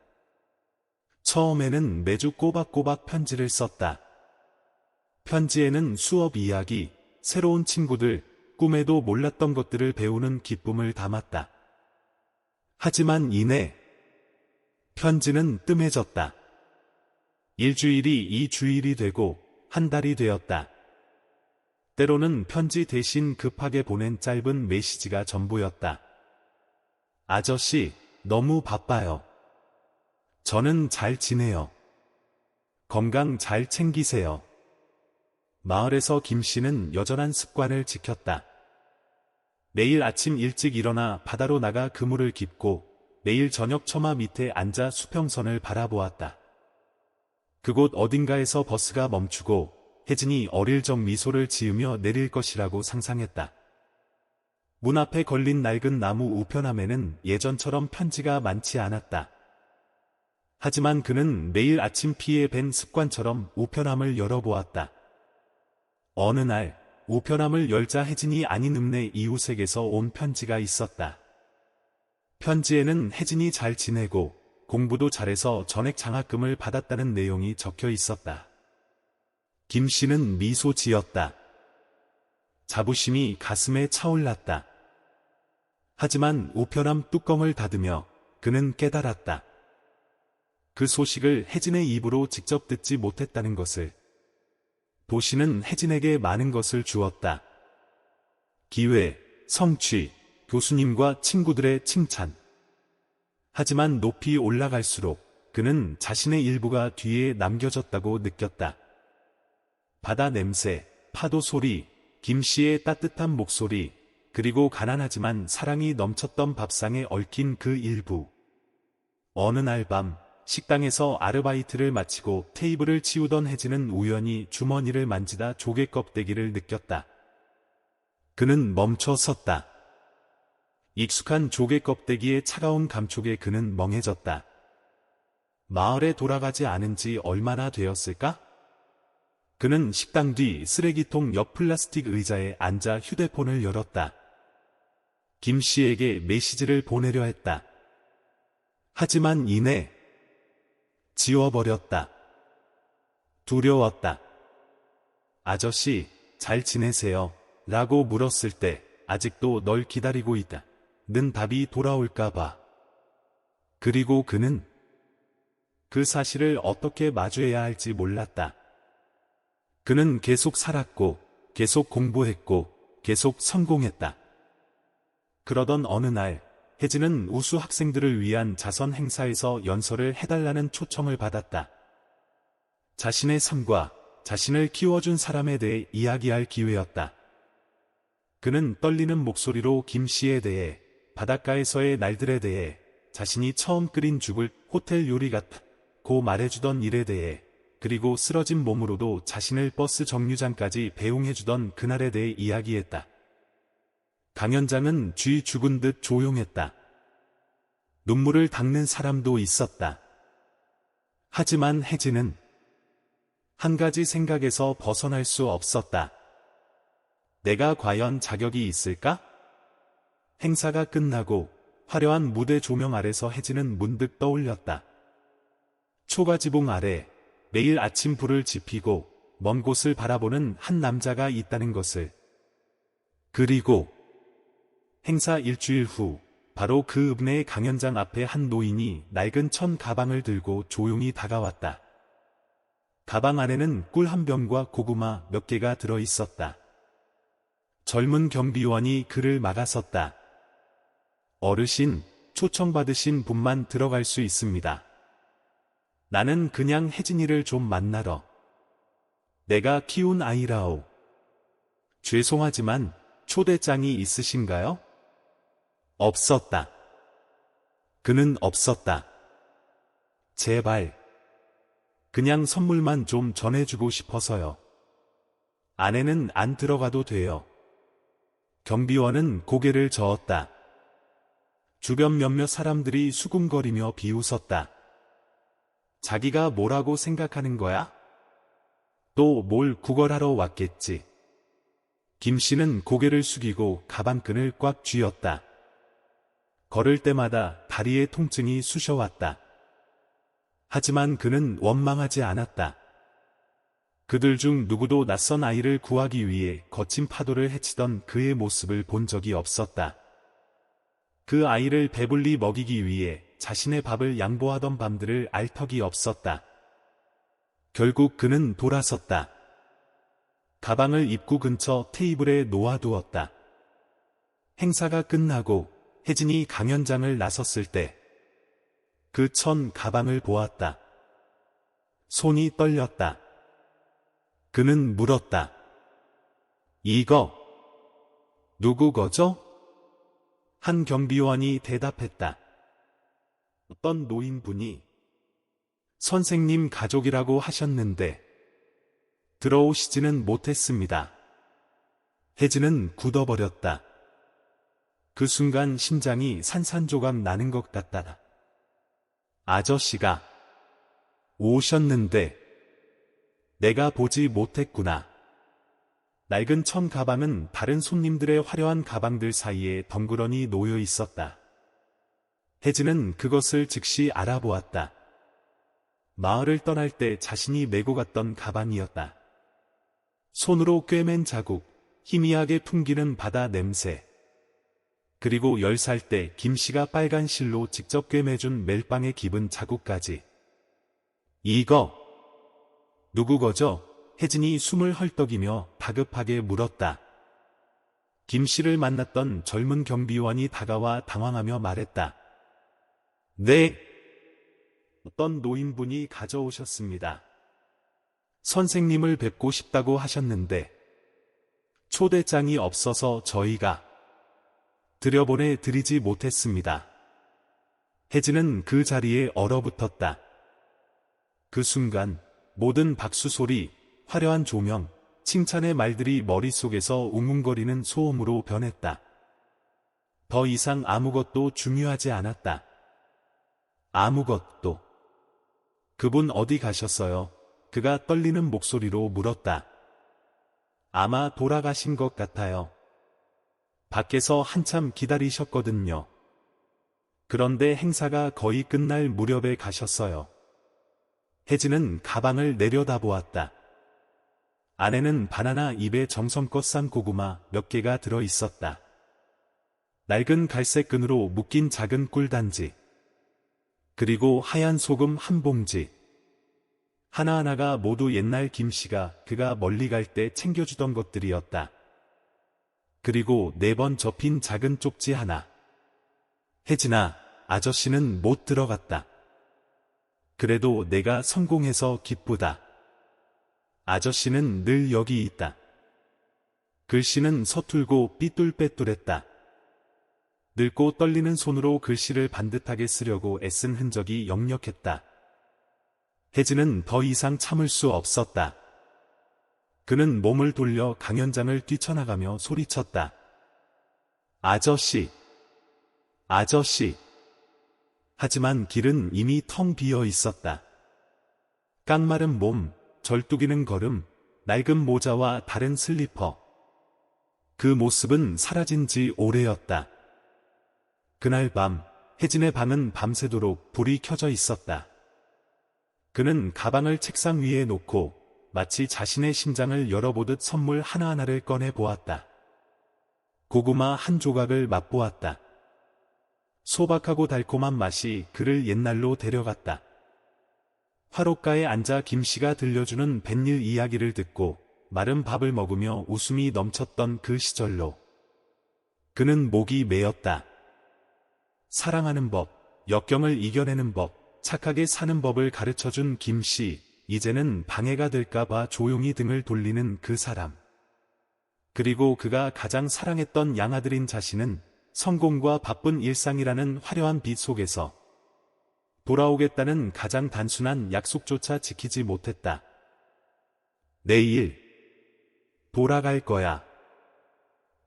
처음에는 매주 꼬박꼬박 편지를 썼다. 편지에는 수업 이야기, 새로운 친구들, 꿈에도 몰랐던 것들을 배우는 기쁨을 담았다. 하지만 이내 편지는 뜸해졌다. 일주일이 2주일이 되고 한 달이 되었다. 때로는 편지 대신 급하게 보낸 짧은 메시지가 전부였다. 아저씨, 너무 바빠요. 저는 잘 지내요. 건강 잘 챙기세요. 마을에서 김 씨는 여전한 습관을 지켰다. 매일 아침 일찍 일어나 바다로 나가 그물을 깁고 매일 저녁 처마 밑에 앉아 수평선을 바라보았다. 그곳 어딘가에서 버스가 멈추고 혜진이 어릴 적 미소를 지으며 내릴 것이라고 상상했다. 문 앞에 걸린 낡은 나무 우편함에는 예전처럼 편지가 많지 않았다. 하지만 그는 매일 아침 피에 밴 습관처럼 우편함을 열어보았다. 어느 날 우편함을 열자 혜진이 아닌 읍내 이웃에게서 온 편지가 있었다. 편지에는 혜진이 잘 지내고 공부도 잘해서 전액 장학금을 받았다는 내용이 적혀 있었다. 김 씨는 미소 지었다. 자부심이 가슴에 차올랐다. 하지만 우편함 뚜껑을 닫으며 그는 깨달았다. 그 소식을 혜진의 입으로 직접 듣지 못했다는 것을. 도시는 혜진에게 많은 것을 주었다. 기회, 성취, 교수님과 친구들의 칭찬. 하지만 높이 올라갈수록 그는 자신의 일부가 뒤에 남겨졌다고 느꼈다. 바다 냄새, 파도 소리, 김 씨의 따뜻한 목소리, 그리고 가난하지만 사랑이 넘쳤던 밥상에 얽힌 그 일부. 어느 날 밤, 식당에서 아르바이트를 마치고 테이블을 치우던 혜진은 우연히 주머니를 만지다 조개 껍데기를 느꼈다. 그는 멈춰 섰다. 익숙한 조개 껍데기의 차가운 감촉에 그는 멍해졌다. 마을에 돌아가지 않은 지 얼마나 되었을까? 그는 식당 뒤 쓰레기통 옆 플라스틱 의자에 앉아 휴대폰을 열었다. 김 씨에게 메시지를 보내려 했다. 하지만 이내 지워버렸다. 두려웠다. 아저씨, 잘 지내세요? 라고 물었을 때 아직도 널 기다리고 있다. 는 답이 돌아올까봐. 그리고 그는 그 사실을 어떻게 마주해야 할지 몰랐다. 그는 계속 살았고, 계속 공부했고, 계속 성공했다. 그러던 어느 날, 혜진은 우수 학생들을 위한 자선 행사에서 연설을 해달라는 초청을 받았다. 자신의 삶과 자신을 키워준 사람에 대해 이야기할 기회였다. 그는 떨리는 목소리로 김 씨에 대해, 바닷가에서의 날들에 대해, 자신이 처음 끓인 죽을 호텔 요리 같고 말해주던 일에 대해, 그리고 쓰러진 몸으로도 자신을 버스 정류장까지 배웅해주던 그날에 대해 이야기했다. 강연장은 쥐 죽은 듯 조용했다. 눈물을 닦는 사람도 있었다. 하지만 혜진은 한 가지 생각에서 벗어날 수 없었다. 내가 과연 자격이 있을까? 행사가 끝나고 화려한 무대 조명 아래서 혜진은 문득 떠올렸다. 초가지붕 아래 매일 아침 불을 지피고 먼 곳을 바라보는 한 남자가 있다는 것을. 그리고 행사 일주일 후 바로 그 읍내의 강연장 앞에 한 노인이 낡은 천 가방을 들고 조용히 다가왔다. 가방 안에는 꿀 한 병과 고구마 몇 개가 들어 있었다. 젊은 경비원이 그를 막아섰다. 어르신, 초청받으신 분만 들어갈 수 있습니다. 나는 그냥 혜진이를 좀 만나러. 내가 키운 아이라오. 죄송하지만 초대장이 있으신가요? 없었다. 그는 없었다. 제발. 그냥 선물만 좀 전해주고 싶어서요. 안에는 안 들어가도 돼요. 경비원은 고개를 저었다. 주변 몇몇 사람들이 수군거리며 비웃었다. 자기가 뭐라고 생각하는 거야? 또 뭘 구걸하러 왔겠지. 김 씨는 고개를 숙이고 가방끈을 꽉 쥐었다. 걸을 때마다 다리의 통증이 쑤셔왔다. 하지만 그는 원망하지 않았다. 그들 중 누구도 낯선 아이를 구하기 위해 거친 파도를 헤치던 그의 모습을 본 적이 없었다. 그 아이를 배불리 먹이기 위해 자신의 밥을 양보하던 밤들을 알 턱이 없었다. 결국 그는 돌아섰다. 가방을 입구 근처 테이블에 놓아두었다. 행사가 끝나고 혜진이 강연장을 나섰을 때 그 천 가방을 보았다. 손이 떨렸다. 그는 물었다. 이거 누구 거죠? 한 경비원이 대답했다. 어떤 노인분이 선생님 가족이라고 하셨는데 들어오시지는 못했습니다. 혜진은 굳어버렸다. 그 순간 심장이 산산조각 나는 것 같다. 아저씨가 오셨는데 내가 보지 못했구나. 낡은 천 가방은 다른 손님들의 화려한 가방들 사이에 덩그러니 놓여 있었다. 혜진은 그것을 즉시 알아보았다. 마을을 떠날 때 자신이 메고 갔던 가방이었다. 손으로 꿰맨 자국, 희미하게 풍기는 바다 냄새. 그리고 10살 때 김씨가 빨간 실로 직접 꿰매준 멜빵에 기분 자국까지. 이거 누구 거죠? 혜진이 숨을 헐떡이며 다급하게 물었다. 김씨를 만났던 젊은 경비원이 다가와 당황하며 말했다. 네. 어떤 노인분이 가져오셨습니다. 선생님을 뵙고 싶다고 하셨는데 초대장이 없어서 저희가 들여보내 드리지 못했습니다. 혜진은 그 자리에 얼어붙었다. 그 순간 모든 박수 소리, 화려한 조명, 칭찬의 말들이 머릿속에서 웅웅거리는 소음으로 변했다. 더 이상 아무것도 중요하지 않았다. 아무것도. 그분 어디 가셨어요? 그가 떨리는 목소리로 물었다. 아마 돌아가신 것 같아요. 밖에서 한참 기다리셨거든요. 그런데 행사가 거의 끝날 무렵에 가셨어요. 혜진은 가방을 내려다보았다. 안에는 바나나 잎에 정성껏 싼 고구마 몇 개가 들어 있었다. 낡은 갈색 끈으로 묶인 작은 꿀단지. 그리고 하얀 소금 한 봉지. 하나하나가 모두 옛날 김씨가 그가 멀리 갈 때 챙겨주던 것들이었다. 그리고 4번 접힌 작은 쪽지 하나. 혜진아, 아저씨는 못 들어갔다. 그래도 내가 성공해서 기쁘다. 아저씨는 늘 여기 있다. 글씨는 서툴고 삐뚤빼뚤했다. 늙고 떨리는 손으로 글씨를 반듯하게 쓰려고 애쓴 흔적이 역력했다. 혜진은 더 이상 참을 수 없었다. 그는 몸을 돌려 강연장을 뛰쳐나가며 소리쳤다. 아저씨! 아저씨! 하지만 길은 이미 텅 비어 있었다. 깡마른 몸, 절뚝이는 걸음, 낡은 모자와 다른 슬리퍼. 그 모습은 사라진 지 오래였다. 그날 밤, 혜진의 방은 밤새도록 불이 켜져 있었다. 그는 가방을 책상 위에 놓고 마치 자신의 심장을 열어보듯 선물 하나하나를 꺼내 보았다. 고구마 한 조각을 맛보았다. 소박하고 달콤한 맛이 그를 옛날로 데려갔다. 화롯가에 앉아 김씨가 들려주는 뱃일 이야기를 듣고 마른 밥을 먹으며 웃음이 넘쳤던 그 시절로 그는 목이 메었다. 사랑하는 법, 역경을 이겨내는 법, 착하게 사는 법을 가르쳐준 김씨, 이제는 방해가 될까봐 조용히 등을 돌리는 그 사람. 그리고 그가 가장 사랑했던 양아들인 자신은 성공과 바쁜 일상이라는 화려한 빛 속에서 돌아오겠다는 가장 단순한 약속조차 지키지 못했다. 내일 돌아갈 거야.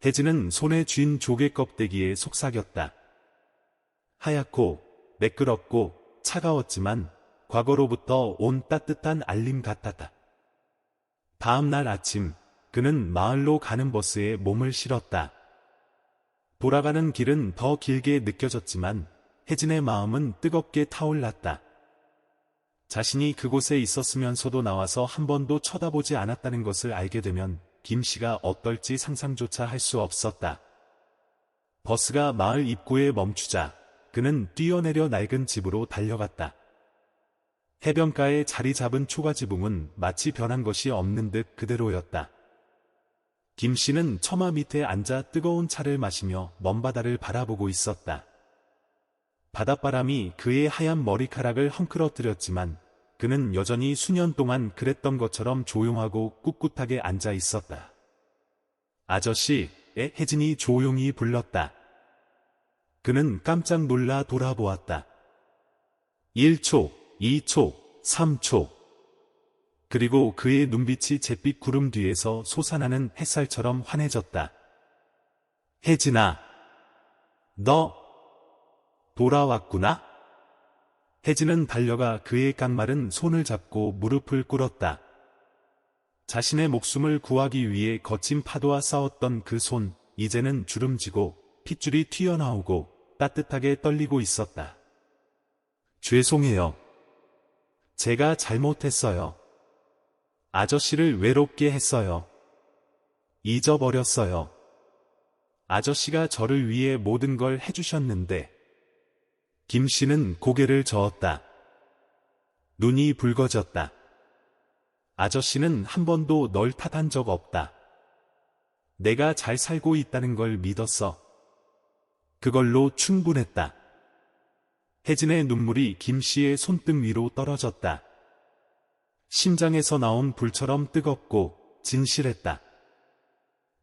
혜진은 손에 쥔 조개 껍데기에 속삭였다. 하얗고 매끄럽고 차가웠지만 과거로부터 온 따뜻한 알림 같았다. 다음 날 아침 그는 마을로 가는 버스에 몸을 실었다. 돌아가는 길은 더 길게 느껴졌지만 혜진의 마음은 뜨겁게 타올랐다. 자신이 그곳에 있었으면서도 나와서 한 번도 쳐다보지 않았다는 것을 알게 되면 김씨가 어떨지 상상조차 할 수 없었다. 버스가 마을 입구에 멈추자 그는 뛰어내려 낡은 집으로 달려갔다. 해변가에 자리 잡은 초가지붕은 마치 변한 것이 없는 듯 그대로였다. 김 씨는 처마 밑에 앉아 뜨거운 차를 마시며 먼 바다를 바라보고 있었다. 바닷바람이 그의 하얀 머리카락을 헝클어뜨렸지만 그는 여전히 수년 동안 그랬던 것처럼 조용하고 꿋꿋하게 앉아 있었다. 아저씨, 혜진이 조용히 불렀다. 그는 깜짝 놀라 돌아보았다. 1초, 2초, 3초. 그리고 그의 눈빛이 잿빛 구름 뒤에서 솟아나는 햇살처럼 환해졌다. 혜진아, 너 돌아왔구나? 혜진은 달려가 그의 깡마른 손을 잡고 무릎을 꿇었다. 자신의 목숨을 구하기 위해 거친 파도와 싸웠던 그 손, 이제는 주름지고 핏줄이 튀어나오고 따뜻하게 떨리고 있었다. 죄송해요. 제가 잘못했어요. 아저씨를 외롭게 했어요. 잊어버렸어요. 아저씨가 저를 위해 모든 걸 해주셨는데. 김 씨는 고개를 저었다. 눈이 붉어졌다. 아저씨는 한 번도 널 탓한 적 없다. 내가 잘 살고 있다는 걸 믿었어. 그걸로 충분했다. 혜진의 눈물이 김 씨의 손등 위로 떨어졌다. 심장에서 나온 불처럼 뜨겁고 진실했다.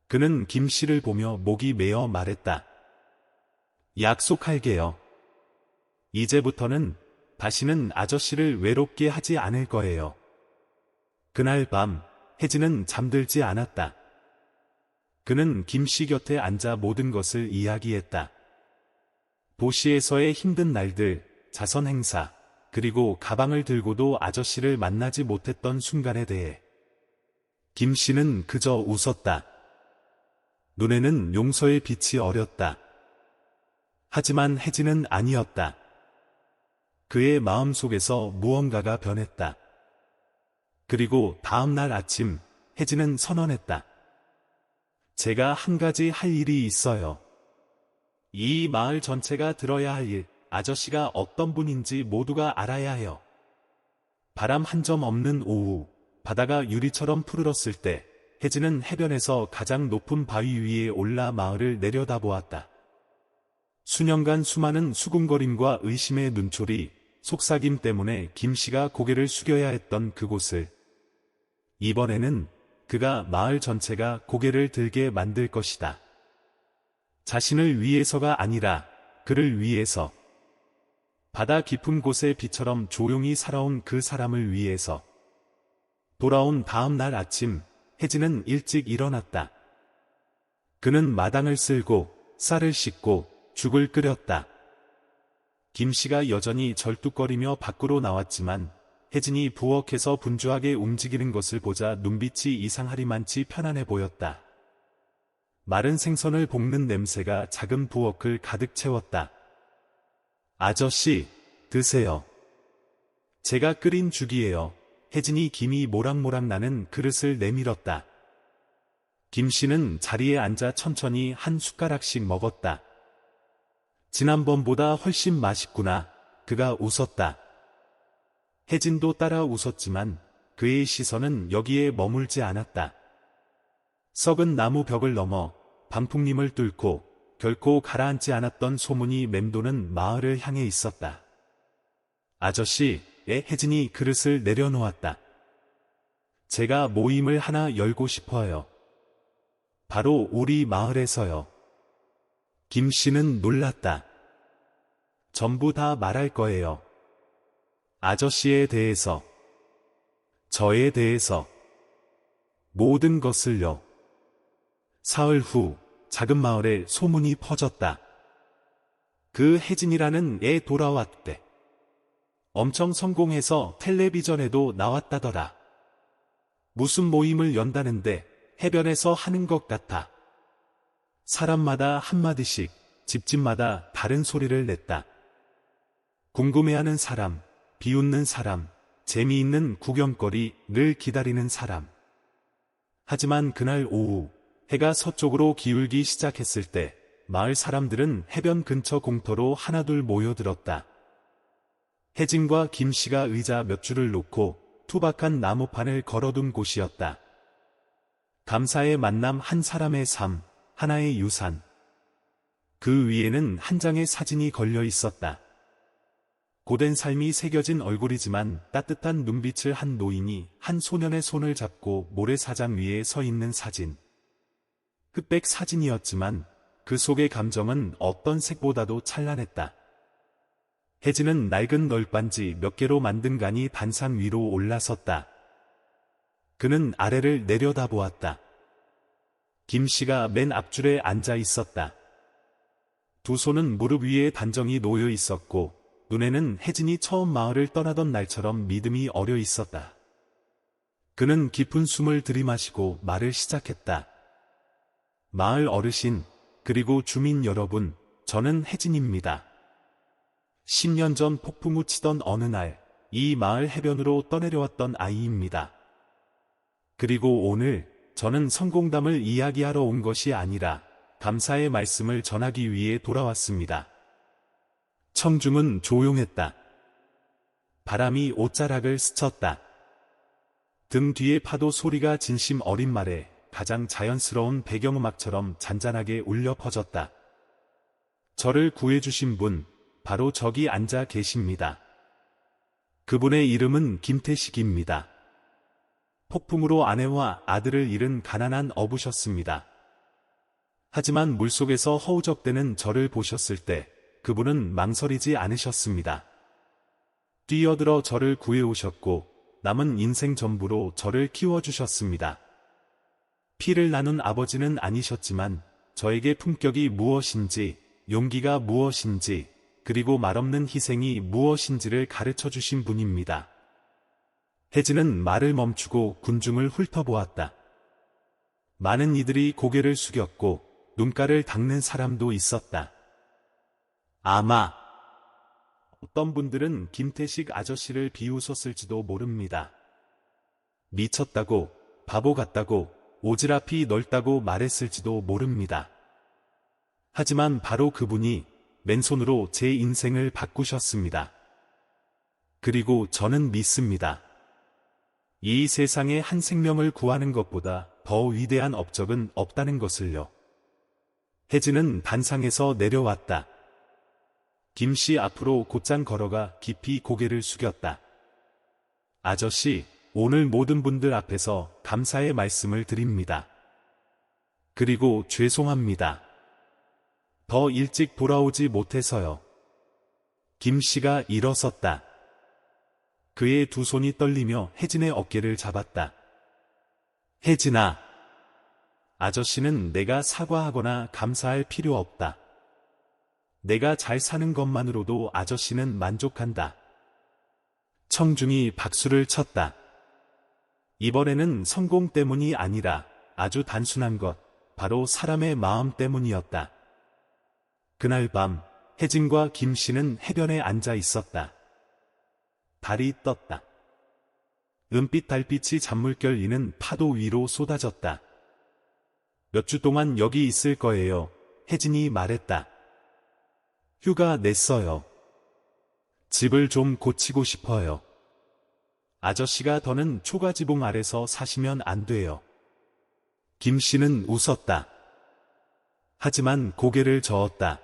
그는 김 씨를 보며 목이 메어 말했다. 약속할게요. 이제부터는 다시는 아저씨를 외롭게 하지 않을 거예요. 그날 밤, 혜진은 잠들지 않았다. 그는 김 씨 곁에 앉아 모든 것을 이야기했다. 도시에서의 힘든 날들, 자선 행사, 그리고 가방을 들고도 아저씨를 만나지 못했던 순간에 대해. 김 씨는 그저 웃었다. 눈에는 용서의 빛이 어렸다. 하지만 혜진은 아니었다. 그의 마음속에서 무언가가 변했다. 그리고 다음 날 아침, 혜진은 선언했다. 제가 한 가지 할 일이 있어요. 이 마을 전체가 들어야 할 일, 아저씨가 어떤 분인지 모두가 알아야 해요. 바람 한 점 없는 오후, 바다가 유리처럼 푸르렀을 때, 혜진은 해변에서 가장 높은 바위 위에 올라 마을을 내려다보았다. 수년간 수많은 수군거림과 의심의 눈초리, 속삭임 때문에 김 씨가 고개를 숙여야 했던 그곳을. 이번에는 그가 마을 전체가 고개를 들게 만들 것이다. 자신을 위해서가 아니라 그를 위해서. 바다 깊은 곳의 비처럼 조용히 살아온 그 사람을 위해서. 돌아온 다음 날 아침, 혜진은 일찍 일어났다. 그는 마당을 쓸고 쌀을 씻고 죽을 끓였다. 김 씨가 여전히 절뚝거리며 밖으로 나왔지만 혜진이 부엌에서 분주하게 움직이는 것을 보자 눈빛이 이상하리만치 편안해 보였다. 마른 생선을 볶는 냄새가 작은 부엌을 가득 채웠다. 아저씨, 드세요. 제가 끓인 죽이에요. 혜진이 김이 모락모락 나는 그릇을 내밀었다. 김 씨는 자리에 앉아 천천히 한 숟가락씩 먹었다. 지난번보다 훨씬 맛있구나. 그가 웃었다. 혜진도 따라 웃었지만 그의 시선은 여기에 머물지 않았다. 썩은 나무 벽을 넘어 방풍림을 뚫고 결코 가라앉지 않았던 소문이 맴도는 마을을 향해 있었다. 아저씨, 혜진이 그릇을 내려놓았다. 제가 모임을 하나 열고 싶어요. 바로 우리 마을에서요. 김 씨는 놀랐다. 전부 다 말할 거예요. 아저씨에 대해서, 저에 대해서, 모든 것을요. 사흘 후 작은 마을에 소문이 퍼졌다. 그 혜진이라는 애 돌아왔대. 엄청 성공해서 텔레비전에도 나왔다더라. 무슨 모임을 연다는데 해변에서 하는 것 같아. 사람마다 한마디씩 집집마다 다른 소리를 냈다. 궁금해하는 사람, 비웃는 사람, 재미있는 구경거리, 늘 기다리는 사람. 하지만 그날 오후 해가 서쪽으로 기울기 시작했을 때 마을 사람들은 해변 근처 공터로 하나둘 모여들었다. 혜진과 김 씨가 의자 몇 줄을 놓고 투박한 나무판을 걸어둔 곳이었다. 감사의 만남, 한 사람의 삶, 하나의 유산. 그 위에는 한 장의 사진이 걸려 있었다. 고된 삶이 새겨진 얼굴이지만 따뜻한 눈빛을 한 노인이 한 소년의 손을 잡고 모래사장 위에 서 있는 사진. 흑백 사진이었지만 그 속의 감정은 어떤 색보다도 찬란했다. 혜진은 낡은 널빤지 몇 개로 만든 간이 단상 위로 올라섰다. 그는 아래를 내려다보았다. 김씨가 맨 앞줄에 앉아 있었다. 두 손은 무릎 위에 단정히 놓여 있었고 눈에는 혜진이 처음 마을을 떠나던 날처럼 믿음이 어려 있었다. 그는 깊은 숨을 들이마시고 말을 시작했다. 마을 어르신, 그리고 주민 여러분, 저는 혜진입니다. 10년 전 폭풍우 치던 어느 날, 이 마을 해변으로 떠내려왔던 아이입니다. 그리고 오늘, 저는 성공담을 이야기하러 온 것이 아니라, 감사의 말씀을 전하기 위해 돌아왔습니다. 청중은 조용했다. 바람이 옷자락을 스쳤다. 등 뒤의 파도 소리가 진심 어린 말에 가장 자연스러운 배경음악처럼 잔잔하게 울려 퍼졌다. 저를 구해주신 분, 바로 저기 앉아 계십니다. 그분의 이름은 김태식입니다. 폭풍으로 아내와 아들을 잃은 가난한 어부셨습니다. 하지만 물속에서 허우적대는 저를 보셨을 때 그분은 망설이지 않으셨습니다. 뛰어들어 저를 구해오셨고 남은 인생 전부로 저를 키워주셨습니다. 피를 나눈 아버지는 아니셨지만 저에게 품격이 무엇인지, 용기가 무엇인지, 그리고 말없는 희생이 무엇인지를 가르쳐주신 분입니다. 혜진은 말을 멈추고 군중을 훑어보았다. 많은 이들이 고개를 숙였고 눈가를 닦는 사람도 있었다. 아마 어떤 분들은 김태식 아저씨를 비웃었을지도 모릅니다. 미쳤다고, 바보 같다고, 오지랖이 넓다고 말했을지도 모릅니다. 하지만 바로 그분이 맨손으로 제 인생을 바꾸셨습니다. 그리고 저는 믿습니다. 이 세상에 한 생명을 구하는 것보다 더 위대한 업적은 없다는 것을요. 혜진은 단상에서 내려왔다. 김씨 앞으로 곧장 걸어가 깊이 고개를 숙였다. 아저씨, 오늘 모든 분들 앞에서 감사의 말씀을 드립니다. 그리고 죄송합니다. 더 일찍 돌아오지 못해서요. 김씨가 일어섰다. 그의 두 손이 떨리며 혜진의 어깨를 잡았다. 혜진아, 아저씨는 내가 사과하거나 감사할 필요 없다. 내가 잘 사는 것만으로도 아저씨는 만족한다. 청중이 박수를 쳤다. 이번에는 성공 때문이 아니라 아주 단순한 것, 바로 사람의 마음 때문이었다. 그날 밤, 혜진과 김씨는 해변에 앉아 있었다. 달이 떴다. 은빛 달빛이 잔물결 이는 파도 위로 쏟아졌다. 몇 주 동안 여기 있을 거예요. 혜진이 말했다. 휴가 냈어요. 집을 좀 고치고 싶어요. 아저씨가 더는 초가지붕 아래서 사시면 안 돼요. 김씨는 웃었다. 하지만 고개를 저었다.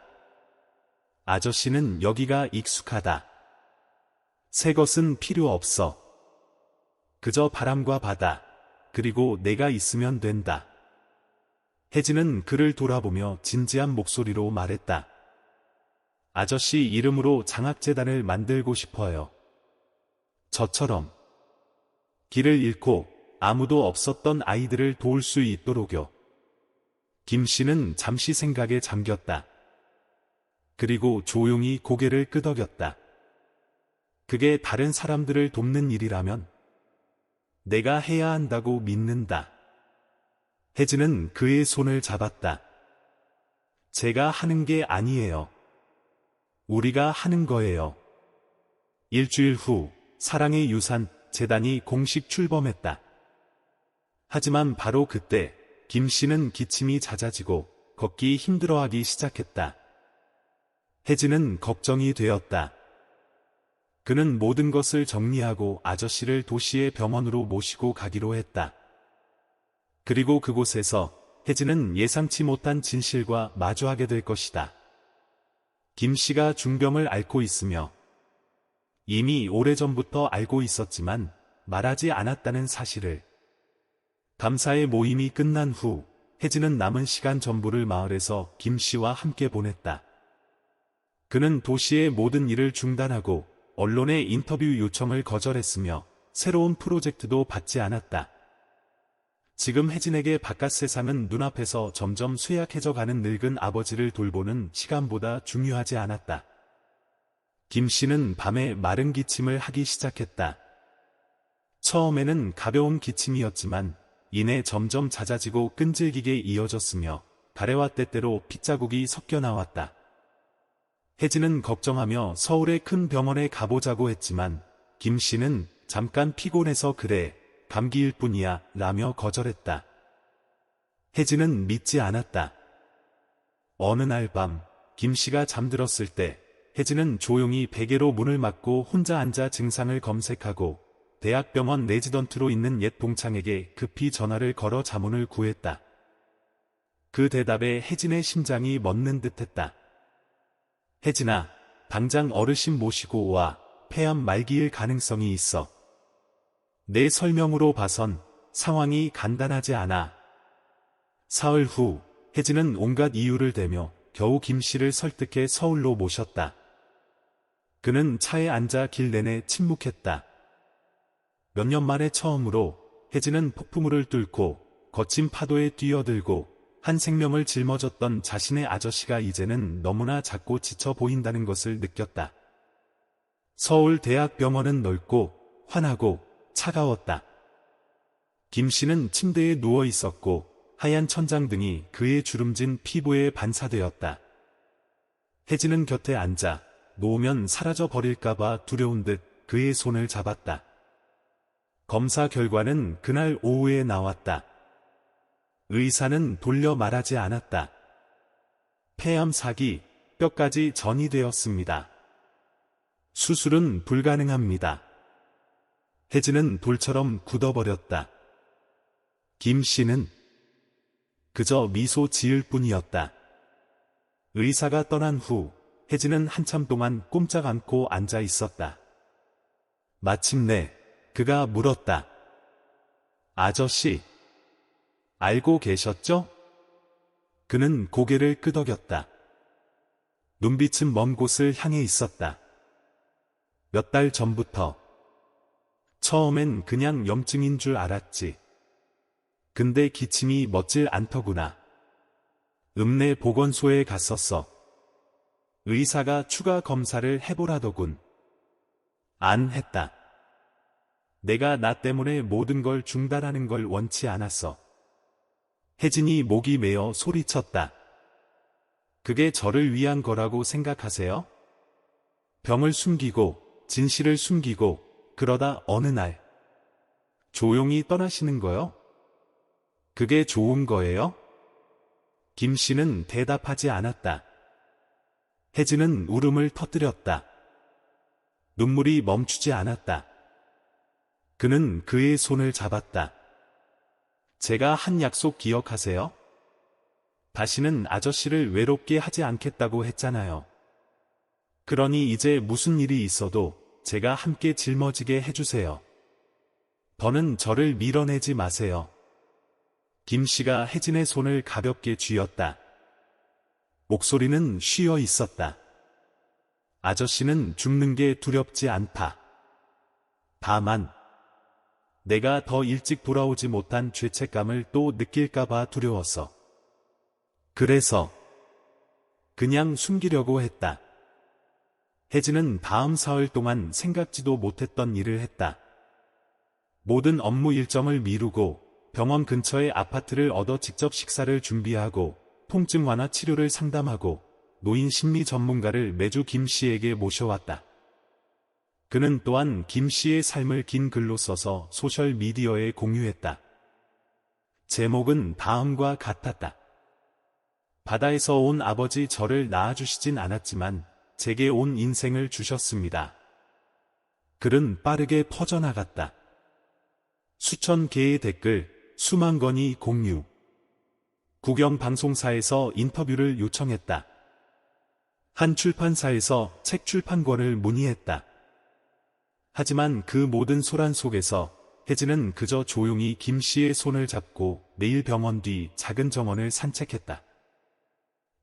아저씨는 여기가 익숙하다. 새 것은 필요 없어. 그저 바람과 바다, 그리고 내가 있으면 된다. 혜진은 그를 돌아보며 진지한 목소리로 말했다. 아저씨 이름으로 장학재단을 만들고 싶어요. 저처럼. 길을 잃고 아무도 없었던 아이들을 도울 수 있도록요. 김씨는 잠시 생각에 잠겼다. 그리고 조용히 고개를 끄덕였다. 그게 다른 사람들을 돕는 일이라면 내가 해야 한다고 믿는다. 혜진은 그의 손을 잡았다. 제가 하는 게 아니에요. 우리가 하는 거예요. 일주일 후 사랑의 유산 재단이 공식 출범했다. 하지만 바로 그때 김씨는 기침이 잦아지고 걷기 힘들어하기 시작했다. 혜진은 걱정이 되었다. 그는 모든 것을 정리하고 아저씨를 도시의 병원으로 모시고 가기로 했다. 그리고 그곳에서 혜진은 예상치 못한 진실과 마주하게 될 것이다. 김 씨가 중병을 앓고 있으며 이미 오래전부터 알고 있었지만 말하지 않았다는 사실을. 감사의 모임이 끝난 후 혜진은 남은 시간 전부를 마을에서 김 씨와 함께 보냈다. 그는 도시의 모든 일을 중단하고 언론의 인터뷰 요청을 거절했으며 새로운 프로젝트도 받지 않았다. 지금 혜진에게 바깥 세상은 눈앞에서 점점 쇠약해져 가는 늙은 아버지를 돌보는 시간보다 중요하지 않았다. 김 씨는 밤에 마른 기침을 하기 시작했다. 처음에는 가벼운 기침이었지만 이내 점점 잦아지고 끈질기게 이어졌으며 가래와 때때로 핏자국이 섞여 나왔다. 혜진은 걱정하며 서울의 큰 병원에 가보자고 했지만 김 씨는 잠깐 피곤해서 그래, 감기일 뿐이야 라며 거절했다. 혜진은 믿지 않았다. 어느 날 밤 김 씨가 잠들었을 때 혜진은 조용히 베개로 문을 막고 혼자 앉아 증상을 검색하고 대학병원 레지던트로 있는 옛 동창에게 급히 전화를 걸어 자문을 구했다. 그 대답에 혜진의 심장이 멎는 듯했다. 혜진아, 당장 어르신 모시고 와. 폐암 말기일 가능성이 있어. 내 설명으로 봐선 상황이 간단하지 않아. 사흘 후 혜진은 온갖 이유를 대며 겨우 김 씨를 설득해 서울로 모셨다. 그는 차에 앉아 길 내내 침묵했다. 몇 년 만에 처음으로 혜진은 폭풍우를 뚫고 거친 파도에 뛰어들고 한 생명을 짊어졌던 자신의 아저씨가 이제는 너무나 작고 지쳐 보인다는 것을 느꼈다. 서울대학병원은 넓고 환하고 차가웠다. 김 씨는 침대에 누워 있었고 하얀 천장등이 그의 주름진 피부에 반사되었다. 혜진은 곁에 앉아 놓으면 사라져 버릴까봐 두려운 듯 그의 손을 잡았다. 검사 결과는 그날 오후에 나왔다. 의사는 돌려 말하지 않았다. 폐암 4기, 뼈까지 전이 되었습니다. 수술은 불가능합니다. 혜진은 돌처럼 굳어버렸다. 김 씨는 그저 미소 지을 뿐이었다. 의사가 떠난 후 혜진은 한참 동안 꼼짝 않고 앉아 있었다. 마침내 그가 물었다. 아저씨, 알고 계셨죠? 그는 고개를 끄덕였다. 눈빛은 먼 곳을 향해 있었다. 몇 달 전부터. 처음엔 그냥 염증인 줄 알았지. 근데 기침이 멎질 않더구나. 읍내 보건소에 갔었어. 의사가 추가 검사를 해보라더군. 안 했다. 내가 나 때문에 모든 걸 중단하는 걸 원치 않았어. 혜진이 목이 메어 소리쳤다. 그게 저를 위한 거라고 생각하세요? 병을 숨기고 진실을 숨기고 그러다 어느 날 조용히 떠나시는 거요? 그게 좋은 거예요? 김 씨는 대답하지 않았다. 혜진은 울음을 터뜨렸다. 눈물이 멈추지 않았다. 그는 그의 손을 잡았다. 제가 한 약속 기억하세요? 다시는 아저씨를 외롭게 하지 않겠다고 했잖아요. 그러니 이제 무슨 일이 있어도 제가 함께 짊어지게 해주세요. 더는 저를 밀어내지 마세요. 김 씨가 혜진의 손을 가볍게 쥐었다. 목소리는 쉬어 있었다. 아저씨는 죽는 게 두렵지 않다. 다만 내가 더 일찍 돌아오지 못한 죄책감을 또 느낄까봐 두려웠어. 그래서 그냥 숨기려고 했다. 혜진은 다음 사흘 동안 생각지도 못했던 일을 했다. 모든 업무 일정을 미루고 병원 근처의 아파트를 얻어 직접 식사를 준비하고 통증 완화 치료를 상담하고 노인 심리 전문가를 매주 김 씨에게 모셔왔다. 그는 또한 김 씨의 삶을 긴 글로 써서 소셜미디어에 공유했다. 제목은 다음과 같았다. 바다에서 온 아버지 저를 낳아주시진 않았지만 제게 온 인생을 주셨습니다. 글은 빠르게 퍼져나갔다. 수천 개의 댓글, 수만 건이 공유. 국영방송사에서 인터뷰를 요청했다. 한 출판사에서 책 출판권을 문의했다. 하지만 그 모든 소란 속에서 혜진은 그저 조용히 김 씨의 손을 잡고 매일 병원 뒤 작은 정원을 산책했다.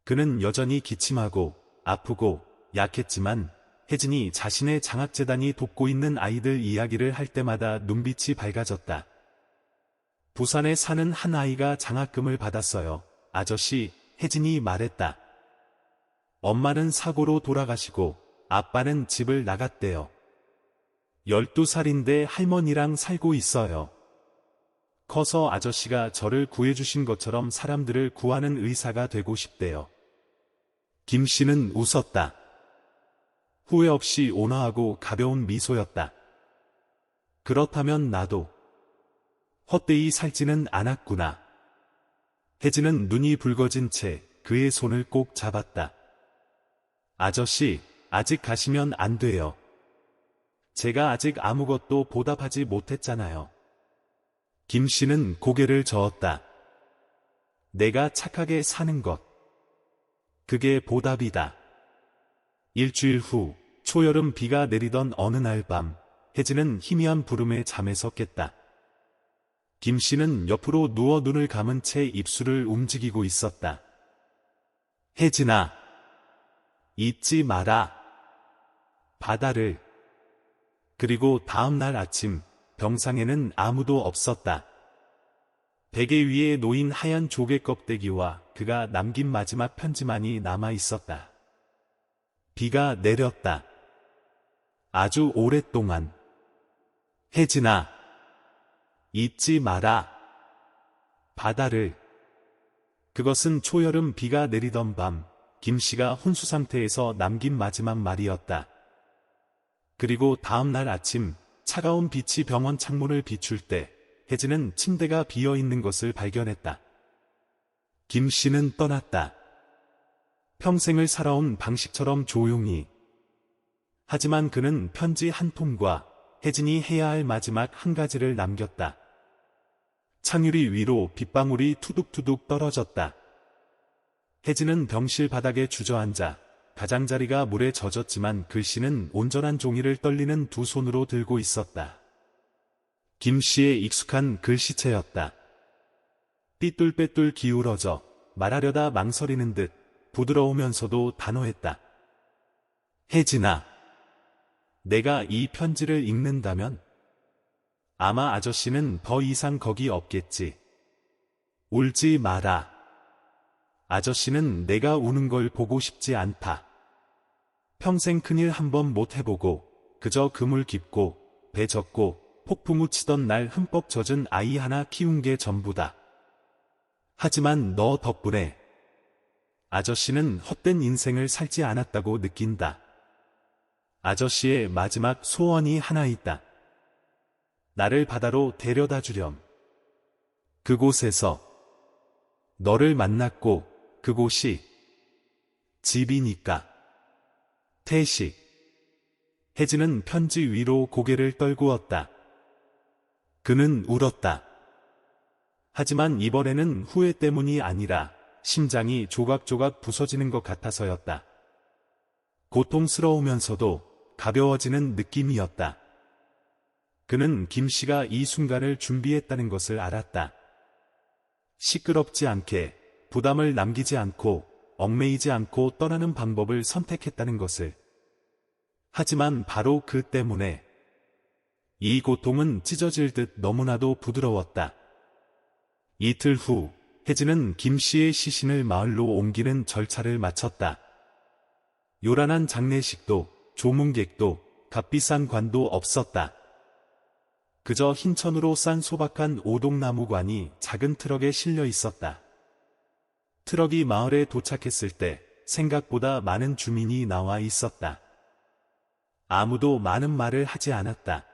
그는 여전히 기침하고 아프고 약했지만 혜진이 자신의 장학재단이 돕고 있는 아이들 이야기를 할 때마다 눈빛이 밝아졌다. 부산에 사는 한 아이가 장학금을 받았어요. 아저씨, 혜진이 말했다. 엄마는 사고로 돌아가시고 아빠는 집을 나갔대요. 12살인데 할머니랑 살고 있어요. 커서 아저씨가 저를 구해주신 것처럼 사람들을 구하는 의사가 되고 싶대요. 김 씨는 웃었다. 후회 없이 온화하고 가벼운 미소였다. 그렇다면 나도 헛되이 살지는 않았구나. 혜진은 눈이 붉어진 채 그의 손을 꼭 잡았다. 아저씨, 아직 가시면 안 돼요. 제가 아직 아무것도 보답하지 못했잖아요. 김 씨는 고개를 저었다. 내가 착하게 사는 것. 그게 보답이다. 일주일 후, 초여름 비가 내리던 어느 날 밤, 혜진은 희미한 부름에 잠에서 깼다. 김 씨는 옆으로 누워 눈을 감은 채 입술을 움직이고 있었다. 혜진아, 잊지 마라. 바다를. 그리고 다음 날 아침, 병상에는 아무도 없었다. 베개 위에 놓인 하얀 조개 껍데기와 그가 남긴 마지막 편지만이 남아 있었다. 비가 내렸다. 아주 오랫동안. 혜진아, 잊지 마라. 바다를. 그것은 초여름 비가 내리던 밤, 김 씨가 혼수 상태에서 남긴 마지막 말이었다. 그리고 다음 날 아침, 차가운 빛이 병원 창문을 비출 때, 혜진은 침대가 비어 있는 것을 발견했다. 김 씨는 떠났다. 평생을 살아온 방식처럼 조용히. 하지만 그는 편지 한 통과 혜진이 해야 할 마지막 한 가지를 남겼다. 창유리 위로 빗방울이 투둑투둑 떨어졌다. 혜진은 병실 바닥에 주저앉아 가장자리가 물에 젖었지만 글씨는 온전한 종이를 떨리는 두 손으로 들고 있었다. 김 씨의 익숙한 글씨체였다. 삐뚤빼뚤 기울어져 말하려다 망설이는 듯 부드러우면서도 단호했다. 혜진아, 내가 이 편지를 읽는다면 아마 아저씨는 더 이상 거기 없겠지. 울지 마라. 아저씨는 내가 우는 걸 보고 싶지 않다. 평생 큰일 한번 못 해보고 그저 그물 깊고 배 젖고 폭풍우 치던 날 흠뻑 젖은 아이 하나 키운 게 전부다. 하지만 너 덕분에 아저씨는 헛된 인생을 살지 않았다고 느낀다. 아저씨의 마지막 소원이 하나 있다. 나를 바다로 데려다 주렴. 그곳에서 너를 만났고 그곳이 집이니까. 태식. 혜진은 편지 위로 고개를 떨구었다. 그는 울었다. 하지만 이번에는 후회 때문이 아니라 심장이 조각조각 부서지는 것 같아서였다. 고통스러우면서도 가벼워지는 느낌이었다. 그는 김 씨가 이 순간을 준비했다는 것을 알았다. 시끄럽지 않게, 부담을 남기지 않고, 얽매이지 않고 떠나는 방법을 선택했다는 것을. 하지만 바로 그 때문에 이 고통은 찢어질 듯 너무나도 부드러웠다. 이틀 후, 혜진은 김 씨의 시신을 마을로 옮기는 절차를 마쳤다. 요란한 장례식도, 조문객도, 값비싼 관도 없었다. 그저 흰천으로 싼 소박한 오동나무관이 작은 트럭에 실려 있었다. 트럭이 마을에 도착했을 때 생각보다 많은 주민이 나와 있었다. 아무도 많은 말을 하지 않았다.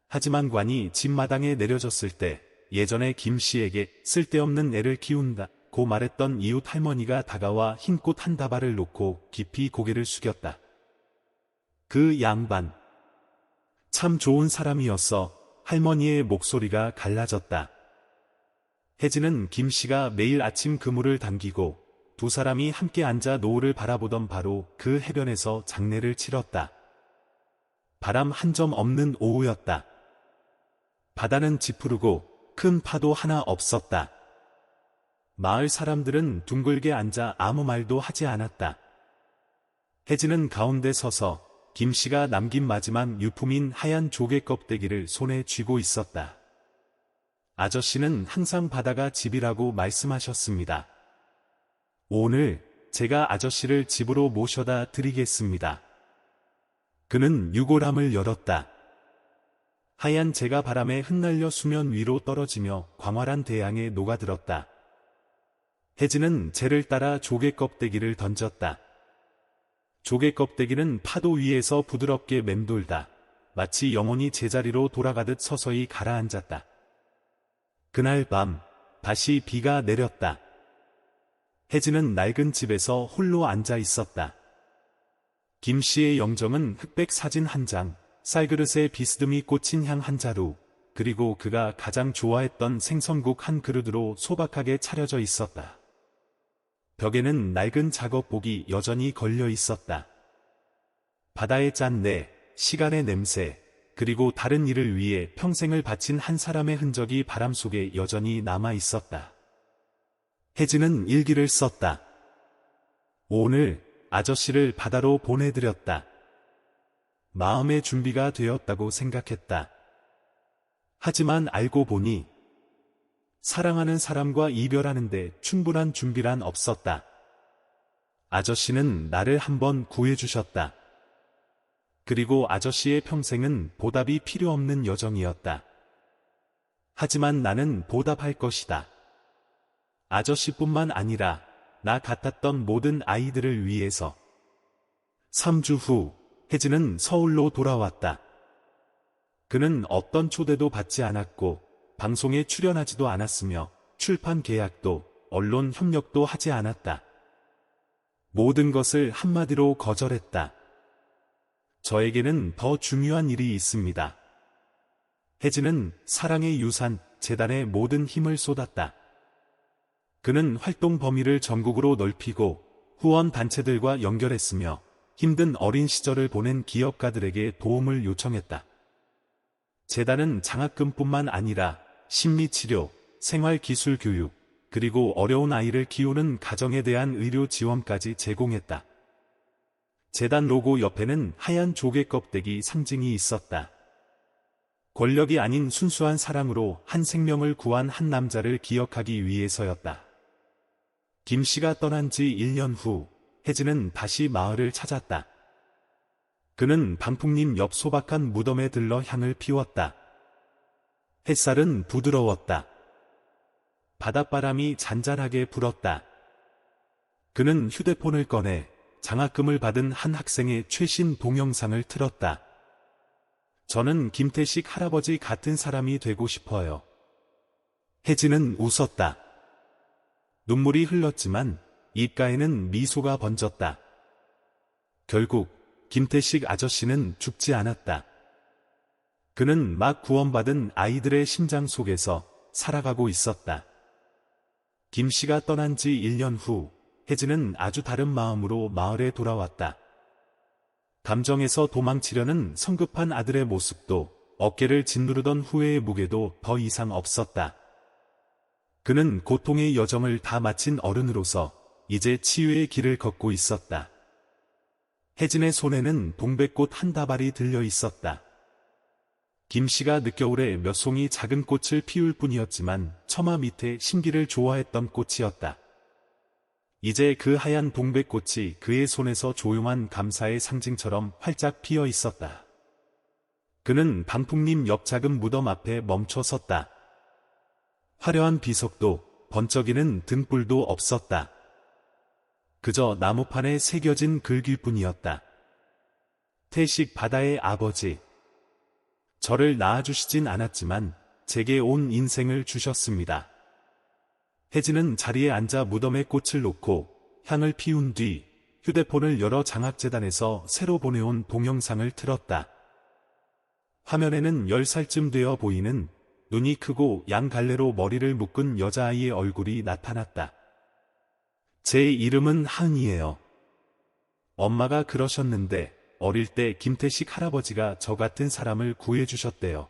하지만 관이 집마당에 내려졌을 때 예전에 김 씨에게 쓸데없는 애를 키운다고 말했던 이웃 할머니가 다가와 흰 꽃 한 다발을 놓고 깊이 고개를 숙였다. 그 양반. 참 좋은 사람이었어. 할머니의 목소리가 갈라졌다. 혜진은 김 씨가 매일 아침 그물을 당기고 두 사람이 함께 앉아 노을을 바라보던 바로 그 해변에서 장례를 치렀다. 바람 한 점 없는 오후였다. 바다는 지푸르고 큰 파도 하나 없었다. 마을 사람들은 둥글게 앉아 아무 말도 하지 않았다. 혜진은 가운데 서서 김 씨가 남긴 마지막 유품인 하얀 조개 껍데기를 손에 쥐고 있었다. 아저씨는 항상 바다가 집이라고 말씀하셨습니다. 오늘 제가 아저씨를 집으로 모셔다 드리겠습니다. 그는 유골함을 열었다. 하얀 재가 바람에 흩날려 수면 위로 떨어지며 광활한 대양에 녹아들었다. 혜진은 재를 따라 조개 껍데기를 던졌다. 조개 껍데기는 파도 위에서 부드럽게 맴돌다 마치 영혼이 제자리로 돌아가듯 서서히 가라앉았다. 그날 밤 다시 비가 내렸다. 혜진은 낡은 집에서 홀로 앉아 있었다. 김 씨의 영정은 흑백 사진 한 장, 쌀그릇에 비스듬히 꽂힌 향 한 자루, 그리고 그가 가장 좋아했던 생선국 한 그릇으로 소박하게 차려져 있었다. 벽에는 낡은 작업복이 여전히 걸려 있었다. 바다의 짠내, 시간의 냄새, 그리고 다른 일을 위해 평생을 바친 한 사람의 흔적이 바람 속에 여전히 남아 있었다. 혜진은 일기를 썼다. 오늘 아저씨를 바다로 보내드렸다. 마음의 준비가 되었다고 생각했다. 하지만 알고 보니 사랑하는 사람과 이별하는데 충분한 준비란 없었다. 아저씨는 나를 한번 구해주셨다. 그리고 아저씨의 평생은 보답이 필요 없는 여정이었다. 하지만 나는 보답할 것이다. 아저씨뿐만 아니라 나 같았던 모든 아이들을 위해서. 3주 후 혜진은 서울로 돌아왔다. 그는 어떤 초대도 받지 않았고 방송에 출연하지도 않았으며 출판 계약도 언론 협력도 하지 않았다. 모든 것을 한마디로 거절했다. 저에게는 더 중요한 일이 있습니다. 혜진은 사랑의 유산 재단에 모든 힘을 쏟았다. 그는 활동 범위를 전국으로 넓히고 후원 단체들과 연결했으며 힘든 어린 시절을 보낸 기업가들에게 도움을 요청했다. 재단은 장학금뿐만 아니라 심리치료, 생활기술 교육, 그리고 어려운 아이를 키우는 가정에 대한 의료 지원까지 제공했다. 재단 로고 옆에는 하얀 조개 껍데기 상징이 있었다. 권력이 아닌 순수한 사랑으로 한 생명을 구한 한 남자를 기억하기 위해서였다. 김 씨가 떠난 지 1년 후 혜진은 다시 마을을 찾았다. 그는 방풍림 옆 소박한 무덤에 들러 향을 피웠다. 햇살은 부드러웠다. 바닷바람이 잔잔하게 불었다. 그는 휴대폰을 꺼내 장학금을 받은 한 학생의 최신 동영상을 틀었다. 저는 김태식 할아버지 같은 사람이 되고 싶어요. 혜진은 웃었다. 눈물이 흘렀지만 입가에는 미소가 번졌다. 결국 김태식 아저씨는 죽지 않았다. 그는 막 구원받은 아이들의 심장 속에서 살아가고 있었다. 김 씨가 떠난 지 1년 후 혜진은 아주 다른 마음으로 마을에 돌아왔다. 감정에서 도망치려는 성급한 아들의 모습도 어깨를 짓누르던 후회의 무게도 더 이상 없었다. 그는 고통의 여정을 다 마친 어른으로서 이제 치유의 길을 걷고 있었다. 혜진의 손에는 동백꽃 한 다발이 들려 있었다. 김 씨가 늦겨울에 몇 송이 작은 꽃을 피울 뿐이었지만 처마 밑에 심기를 좋아했던 꽃이었다. 이제 그 하얀 동백꽃이 그의 손에서 조용한 감사의 상징처럼 활짝 피어 있었다. 그는 방풍림 옆 작은 무덤 앞에 멈춰 섰다. 화려한 비석도 번쩍이는 등불도 없었다. 그저 나무판에 새겨진 글귀 뿐이었다. 태식 바다의 아버지. 저를 낳아주시진 않았지만 제게 온 인생을 주셨습니다. 혜진은 자리에 앉아 무덤에 꽃을 놓고 향을 피운 뒤 휴대폰을 열어 장학재단에서 새로 보내온 동영상을 틀었다. 화면에는 10살쯤 되어 보이는 눈이 크고 양갈래로 머리를 묶은 여자아이의 얼굴이 나타났다. 제 이름은 하은이에요. 엄마가 그러셨는데 어릴 때 김태식 할아버지가 저 같은 사람을 구해주셨대요.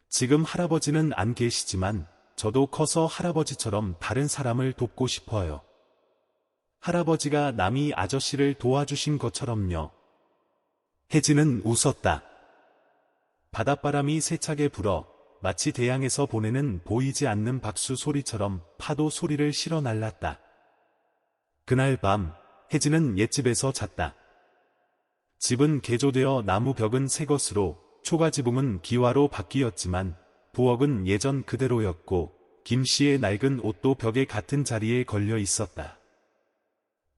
지금 할아버지는 안 계시지만 저도 커서 할아버지처럼 다른 사람을 돕고 싶어요. 할아버지가 남이 아저씨를 도와주신 것처럼요. 혜진은 웃었다. 바닷바람이 세차게 불어 마치 대양에서 보내는 보이지 않는 박수 소리처럼 파도 소리를 실어 날랐다. 그날 밤 혜진은 옛집에서 잤다. 집은 개조되어 나무 벽은 새 것으로 초가지붕은 기와로 바뀌었지만 부엌은 예전 그대로였고 김씨의 낡은 옷도 벽에 같은 자리에 걸려 있었다.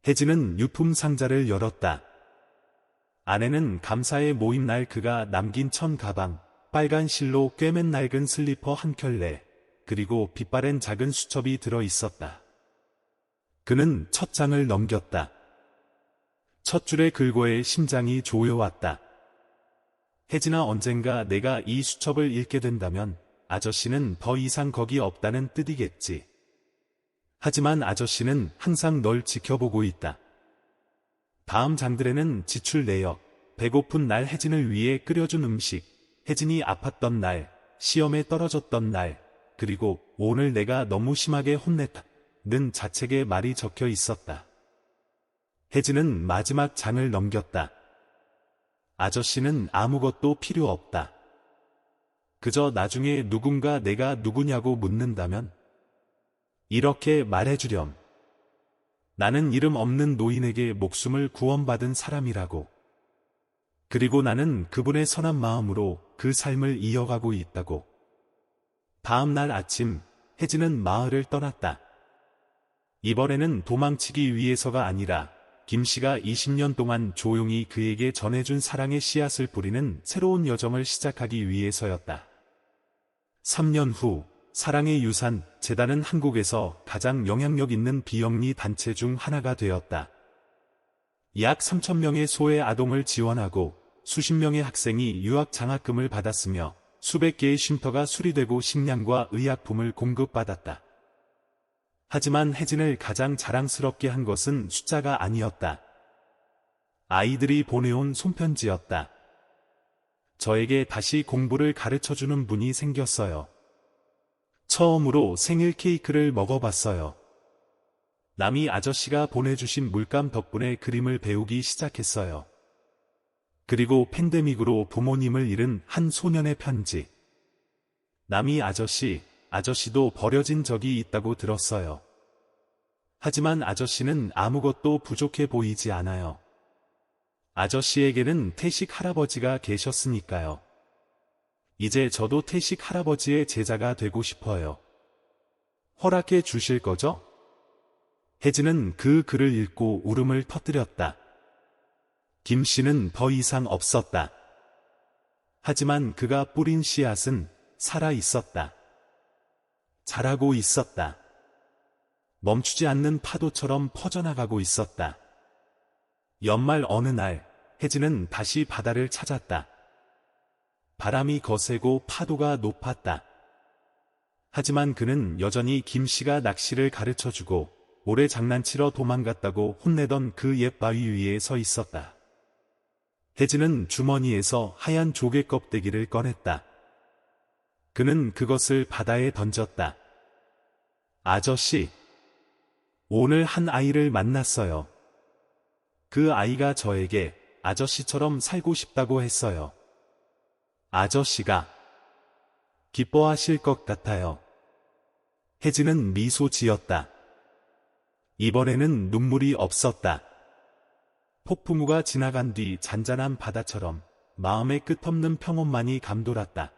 혜진은 유품 상자를 열었다. 안에는 감사의 모임날 그가 남긴 천 가방, 빨간 실로 꿰맨 낡은 슬리퍼 한 켤레, 그리고 빛바랜 작은 수첩이 들어 있었다. 그는 첫 장을 넘겼다. 첫 줄의 글고에 심장이 조여왔다. 혜진아, 언젠가 내가 이 수첩을 읽게 된다면 아저씨는 더 이상 거기 없다는 뜻이겠지. 하지만 아저씨는 항상 널 지켜보고 있다. 다음 장들에는 지출 내역, 배고픈 날 혜진을 위해 끓여준 음식, 혜진이 아팠던 날, 시험에 떨어졌던 날, 그리고 오늘 내가 너무 심하게 혼냈다는 자책의 말이 적혀 있었다. 혜진은 마지막 장을 넘겼다. 아저씨는 아무것도 필요 없다. 그저 나중에 누군가 내가 누구냐고 묻는다면 이렇게 말해주렴. 나는 이름 없는 노인에게 목숨을 구원받은 사람이라고. 그리고 나는 그분의 선한 마음으로 그 삶을 이어가고 있다고. 다음 날 아침 혜진은 마을을 떠났다. 이번에는 도망치기 위해서가 아니라 김씨가 20년 동안 조용히 그에게 전해준 사랑의 씨앗을 뿌리는 새로운 여정을 시작하기 위해서였다. 3년 후 사랑의 유산 재단은 한국에서 가장 영향력 있는 비영리 단체 중 하나가 되었다. 약 3,000명의 소외 아동을 지원하고 수십 명의 학생이 유학 장학금을 받았으며 수백 개의 쉼터가 수리되고 식량과 의약품을 공급받았다. 하지만 혜진을 가장 자랑스럽게 한 것은 숫자가 아니었다. 아이들이 보내온 손편지였다. 저에게 다시 공부를 가르쳐주는 분이 생겼어요. 처음으로 생일 케이크를 먹어봤어요. 남이 아저씨가 보내주신 물감 덕분에 그림을 배우기 시작했어요. 그리고 팬데믹으로 부모님을 잃은 한 소년의 편지. 남이 아저씨도 버려진 적이 있다고 들었어요. 하지만 아저씨는 아무것도 부족해 보이지 않아요. 아저씨에게는 태식 할아버지가 계셨으니까요. 이제 저도 태식 할아버지의 제자가 되고 싶어요. 허락해 주실 거죠? 혜진은 그 글을 읽고 울음을 터뜨렸다. 김씨는 더 이상 없었다. 하지만 그가 뿌린 씨앗은 살아 있었다. 자라고 있었다. 멈추지 않는 파도처럼 퍼져나가고 있었다. 연말 어느 날 혜진은 다시 바다를 찾았다. 바람이 거세고 파도가 높았다. 하지만 그는 여전히 김씨가 낚시를 가르쳐주고 모래 장난치러 도망갔다고 혼내던 그 옛 바위 위에 서 있었다. 혜진은 주머니에서 하얀 조개 껍데기를 꺼냈다. 그는 그것을 바다에 던졌다. 아저씨, 오늘 한 아이를 만났어요. 그 아이가 저에게 아저씨처럼 살고 싶다고 했어요. 아저씨가 기뻐하실 것 같아요. 혜진은 미소 지었다. 이번에는 눈물이 없었다. 폭풍우가 지나간 뒤 잔잔한 바다처럼 마음의 끝없는 평온만이 감돌았다.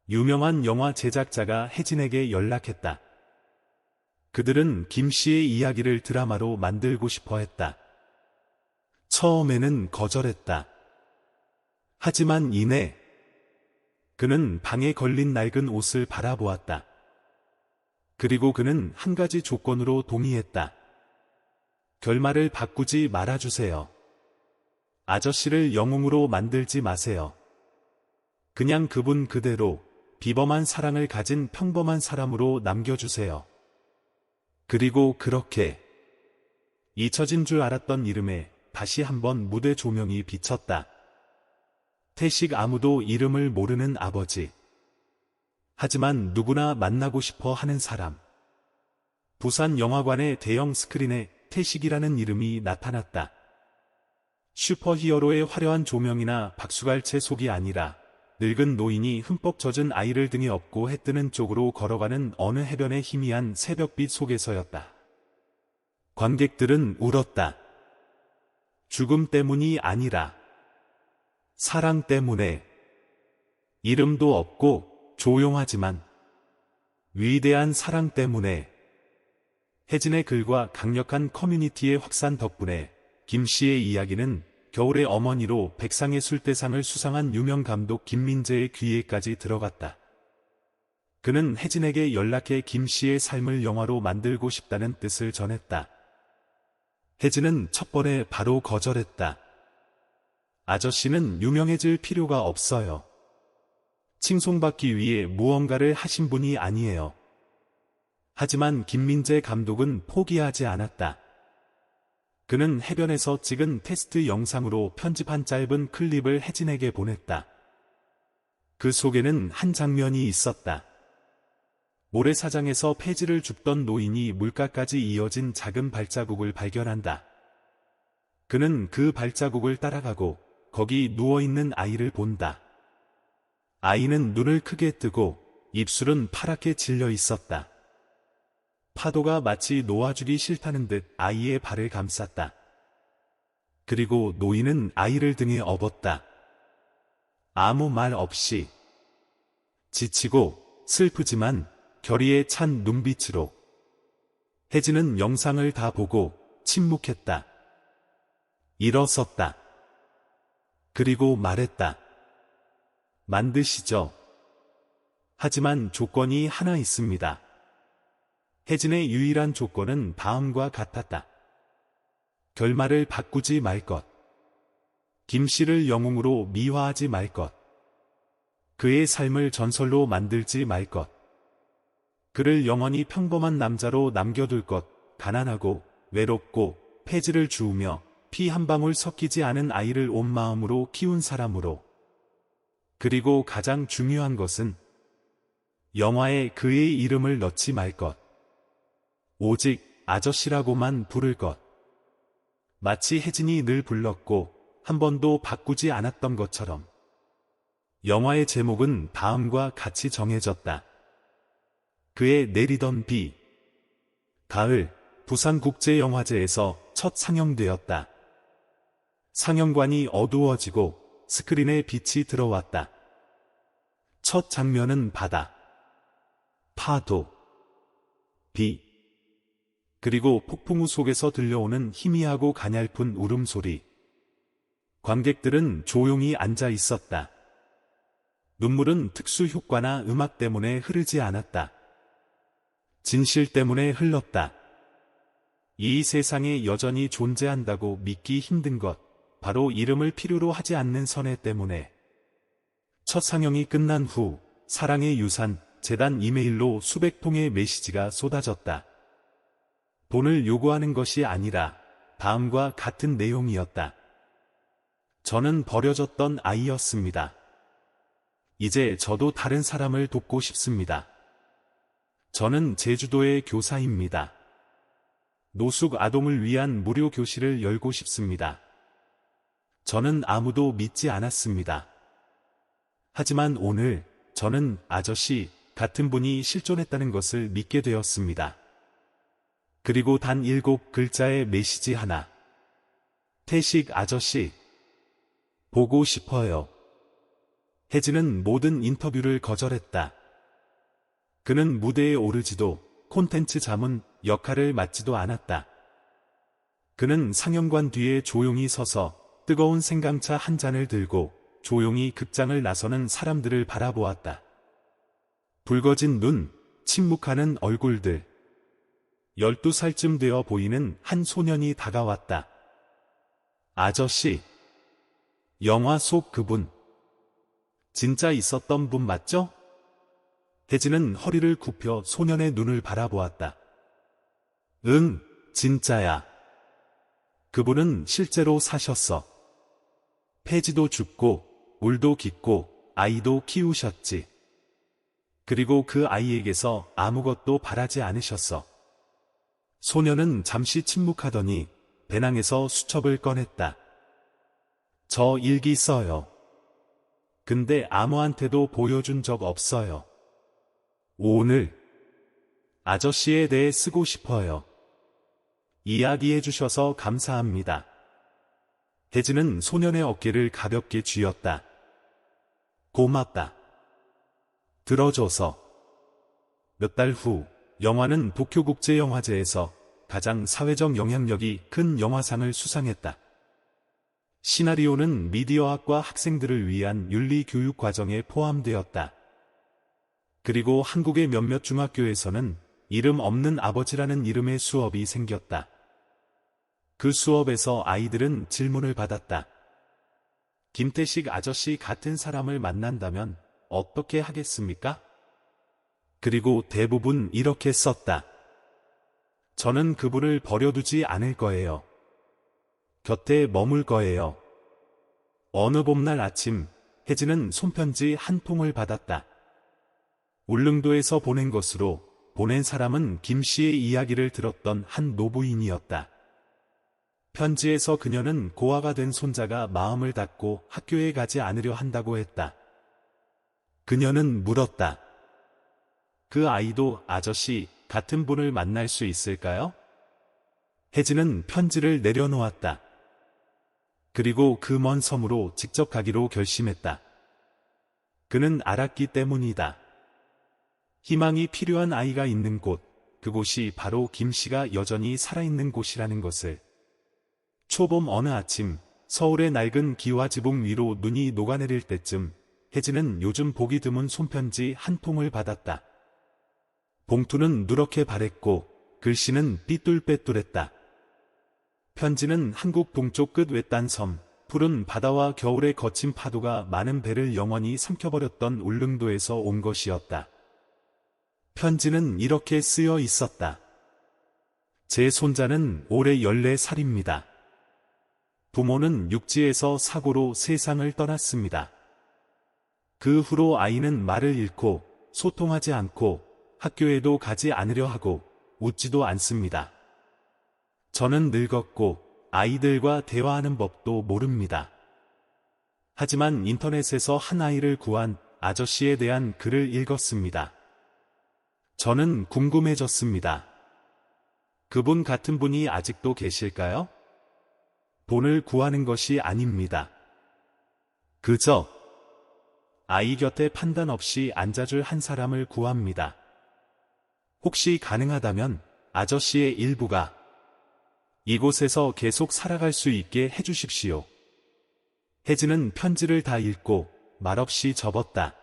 유명한 영화 제작자가 혜진에게 연락했다. 그들은 김씨의 이야기를 드라마로 만들고 싶어 했다. 처음에는 거절했다. 하지만 이내 그는 방에 걸린 낡은 옷을 바라보았다. 그리고 그는 한 가지 조건으로 동의했다. 결말을 바꾸지 말아주세요. 아저씨를 영웅으로 만들지 마세요. 그냥 그분 그대로 비범한 사랑을 가진 평범한 사람으로 남겨주세요. 그리고 그렇게 잊혀진 줄 알았던 이름에 다시 한번 무대 조명이 비쳤다. 태식 아무도 이름을 모르는 아버지. 하지만 누구나 만나고 싶어 하는 사람. 부산 영화관의 대형 스크린에 태식이라는 이름이 나타났다. 슈퍼히어로의 화려한 조명이나 박수갈채 속이 아니라 늙은 노인이 흠뻑 젖은 아이를 등에 업고 해뜨는 쪽으로 걸어가는 어느 해변의 희미한 새벽빛 속에서였다. 관객들은 울었다. 죽음 때문이 아니라 사랑 때문에. 이름도 없고 조용하지만 위대한 사랑 때문에. 혜진의 글과 강력한 커뮤니티의 확산 덕분에 김 씨의 이야기는 겨울의 어머니로 백상예술대상을 수상한 유명 감독 김민재의 귀에까지 들어갔다. 그는 혜진에게 연락해 김 씨의 삶을 영화로 만들고 싶다는 뜻을 전했다. 혜진은 첫 번에 바로 거절했다. 아저씨는 유명해질 필요가 없어요. 칭송받기 위해 무언가를 하신 분이 아니에요. 하지만 김민재 감독은 포기하지 않았다. 그는 해변에서 찍은 테스트 영상으로 편집한 짧은 클립을 혜진에게 보냈다. 그 속에는 한 장면이 있었다. 모래사장에서 폐지를 줍던 노인이 물가까지 이어진 작은 발자국을 발견한다. 그는 그 발자국을 따라가고 거기 누워있는 아이를 본다. 아이는 눈을 크게 뜨고 입술은 파랗게 질려 있었다. 파도가 마치 놓아주기 싫다는 듯 아이의 발을 감쌌다. 그리고 노인은 아이를 등에 업었다. 아무 말 없이. 지치고 슬프지만 결의에 찬 눈빛으로. 혜진은 영상을 다 보고 침묵했다. 일어섰다. 그리고 말했다. 만드시죠. 하지만 조건이 하나 있습니다. 혜진의 유일한 조건은 다음과 같았다. 결말을 바꾸지 말 것. 김 씨를 영웅으로 미화하지 말 것. 그의 삶을 전설로 만들지 말 것. 그를 영원히 평범한 남자로 남겨둘 것. 가난하고 외롭고 폐지를 주우며 피 한 방울 섞이지 않은 아이를 온 마음으로 키운 사람으로. 그리고 가장 중요한 것은 영화에 그의 이름을 넣지 말 것. 오직 아저씨라고만 부를 것. 마치 혜진이 늘 불렀고 한 번도 바꾸지 않았던 것처럼. 영화의 제목은 다음과 같이 정해졌다. 그의 내리던 비. 가을, 부산국제영화제에서 첫 상영되었다. 상영관이 어두워지고 스크린에 빛이 들어왔다. 첫 장면은 바다, 파도, 비, 그리고 폭풍우 속에서 들려오는 희미하고 가냘픈 울음소리. 관객들은 조용히 앉아 있었다. 눈물은 특수 효과나 음악 때문에 흐르지 않았다. 진실 때문에 흘렀다. 이 세상에 여전히 존재한다고 믿기 힘든 것, 바로 이름을 필요로 하지 않는 선애 때문에. 첫 상영이 끝난 후 사랑의 유산 재단 이메일로 수백 통의 메시지가 쏟아졌다. 돈을 요구하는 것이 아니라 다음과 같은 내용이었다. 저는 버려졌던 아이였습니다. 이제 저도 다른 사람을 돕고 싶습니다. 저는 제주도의 교사입니다. 노숙 아동을 위한 무료 교실을 열고 싶습니다. 저는 아무도 믿지 않았습니다. 하지만 오늘 저는 아저씨 같은 분이 실존했다는 것을 믿게 되었습니다. 그리고 단 7글자의 메시지 하나. 태식 아저씨. 보고 싶어요. 혜진은 모든 인터뷰를 거절했다. 그는 무대에 오르지도 콘텐츠 자문 역할을 맡지도 않았다. 그는 상영관 뒤에 조용히 서서 뜨거운 생강차 한 잔을 들고 조용히 극장을 나서는 사람들을 바라보았다. 붉어진 눈, 침묵하는 얼굴들. 12살쯤 되어 보이는 한 소년이 다가왔다. 아저씨. 영화 속 그분. 진짜 있었던 분 맞죠? 혜진은 허리를 굽혀 소년의 눈을 바라보았다. 응, 진짜야. 그분은 실제로 사셨어. 폐지도 죽고, 물도 깃고, 아이도 키우셨지. 그리고 그 아이에게서 아무것도 바라지 않으셨어. 소년은 잠시 침묵하더니 배낭에서 수첩을 꺼냈다. 저 일기 써요. 근데 아무한테도 보여준 적 없어요. 오늘 아저씨에 대해 쓰고 싶어요. 이야기해 주셔서 감사합니다. 혜진은 소년의 어깨를 가볍게 쥐었다. 고맙다. 들어줘서. 몇 달 후, 영화는 도쿄국제영화제에서 가장 사회적 영향력이 큰 영화상을 수상했다. 시나리오는 미디어학과 학생들을 위한 윤리교육 과정에 포함되었다. 그리고 한국의 몇몇 중학교에서는 이름 없는 아버지라는 이름의 수업이 생겼다. 그 수업에서 아이들은 질문을 받았다. 김태식 아저씨 같은 사람을 만난다면 어떻게 하겠습니까? 그리고 대부분 이렇게 썼다. 저는 그분을 버려두지 않을 거예요. 곁에 머물 거예요. 어느 봄날 아침, 혜진은 손편지 한 통을 받았다. 울릉도에서 보낸 것으로 보낸 사람은 김 씨의 이야기를 들었던 한 노부인이었다. 편지에서 그녀는 고아가 된 손자가 마음을 닫고 학교에 가지 않으려 한다고 했다. 그녀는 물었다. 그 아이도 아저씨 같은 분을 만날 수 있을까요? 혜진은 편지를 내려놓았다. 그리고 그 먼 섬으로 직접 가기로 결심했다. 그는 알았기 때문이다. 희망이 필요한 아이가 있는 곳, 그곳이 바로 김 씨가 여전히 살아있는 곳이라는 것을. 초봄 어느 아침, 서울의 낡은 기와지붕 위로 눈이 녹아내릴 때쯤 혜진은 요즘 보기 드문 손편지 한 통을 받았다. 봉투는 누렇게 바랬고 글씨는 삐뚤빼뚤했다. 편지는 한국 동쪽 끝 외딴 섬, 푸른 바다와 겨울의 거친 파도가 많은 배를 영원히 삼켜버렸던 울릉도에서 온 것이었다. 편지는 이렇게 쓰여 있었다. 제 손자는 올해 14살입니다. 부모는 육지에서 사고로 세상을 떠났습니다. 그 후로 아이는 말을 잃고 소통하지 않고 학교에도 가지 않으려 하고 웃지도 않습니다. 저는 늙었고 아이들과 대화하는 법도 모릅니다. 하지만 인터넷에서 한 아이를 구한 아저씨에 대한 글을 읽었습니다. 저는 궁금해졌습니다. 그분 같은 분이 아직도 계실까요? 돈을 구하는 것이 아닙니다. 그저 아이 곁에 판단 없이 앉아줄 한 사람을 구합니다. 혹시 가능하다면 아저씨의 일부가 이곳에서 계속 살아갈 수 있게 해주십시오. 혜진은 편지를 다 읽고 말없이 접었다.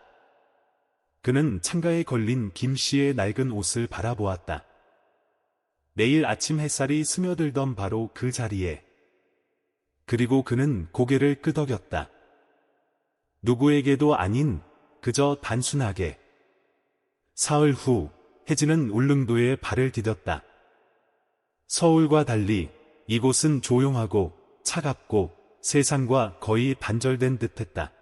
그는 창가에 걸린 김 씨의 낡은 옷을 바라보았다. 내일 아침 햇살이 스며들던 바로 그 자리에. 그리고 그는 고개를 끄덕였다. 누구에게도 아닌 그저 단순하게. 사흘 후 혜진은 울릉도에 발을 디뎠다. 서울과 달리 이곳은 조용하고 차갑고 세상과 거의 단절된 듯했다.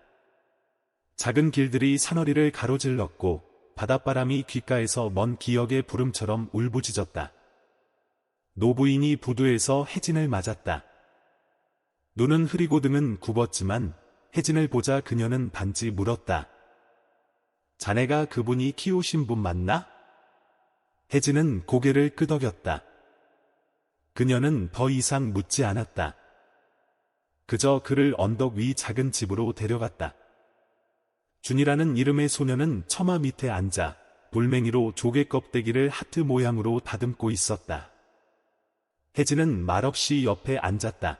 작은 길들이 산허리를 가로질렀고 바닷바람이 귓가에서 먼 기억의 부름처럼 울부짖었다. 노부인이 부두에서 혜진을 맞았다. 눈은 흐리고 등은 굽었지만 혜진을 보자 그녀는 단지 물었다. 자네가 그분이 키우신 분 맞나? 혜진은 고개를 끄덕였다. 그녀는 더 이상 묻지 않았다. 그저 그를 언덕 위 작은 집으로 데려갔다. 준이라는 이름의 소녀는 처마 밑에 앉아 돌멩이로 조개 껍데기를 하트 모양으로 다듬고 있었다. 혜진은 말없이 옆에 앉았다.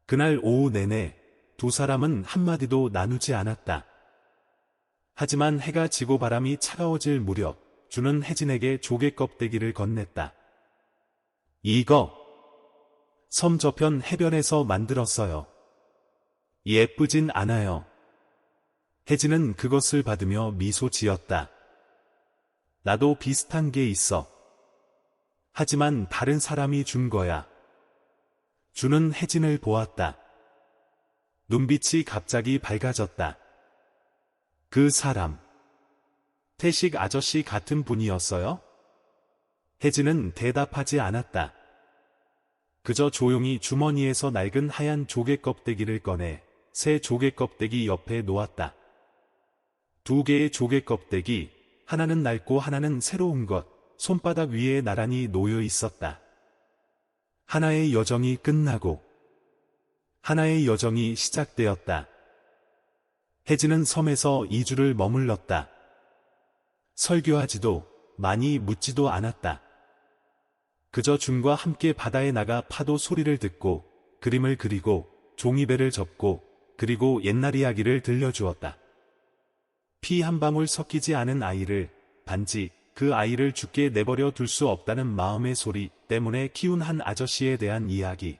그날 오후 내내 두 사람은 한마디도 나누지 않았다. 하지만 해가 지고 바람이 차가워질 무렵 준은 혜진에게 조개 껍데기를 건넸다. 이거 섬 저편 해변에서 만들었어요. 예쁘진 않아요. 혜진은 그것을 받으며 미소 지었다. 나도 비슷한 게 있어. 하지만 다른 사람이 준 거야. 주는 혜진을 보았다. 눈빛이 갑자기 밝아졌다. 그 사람. 태식 아저씨 같은 분이었어요? 혜진은 대답하지 않았다. 그저 조용히 주머니에서 낡은 하얀 조개 껍데기를 꺼내 새 조개 껍데기 옆에 놓았다. 두 개의 조개 껍데기, 하나는 낡고 하나는 새로운 것, 손바닥 위에 나란히 놓여 있었다. 하나의 여정이 끝나고 하나의 여정이 시작되었다. 혜진은 섬에서 2주를 머물렀다. 설교하지도 많이 묻지도 않았다. 그저 준과 함께 바다에 나가 파도 소리를 듣고 그림을 그리고 종이배를 접고 그리고 옛날 이야기를 들려주었다. 피 한 방울 섞이지 않은 아이를, 단지 그 아이를 죽게 내버려 둘 수 없다는 마음의 소리 때문에 키운 한 아저씨에 대한 이야기.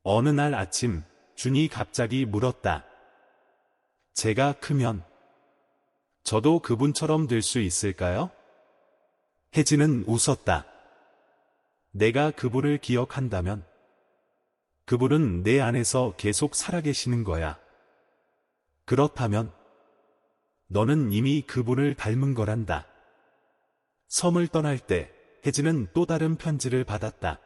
어느 날 아침, 준이 갑자기 물었다. 제가 크면 저도 그분처럼 될 수 있을까요? 혜진은 웃었다. 내가 그분을 기억한다면 그분은 내 안에서 계속 살아계시는 거야. 그렇다면 너는 이미 그분을 닮은 거란다. 섬을 떠날 때 혜진은 또 다른 편지를 받았다.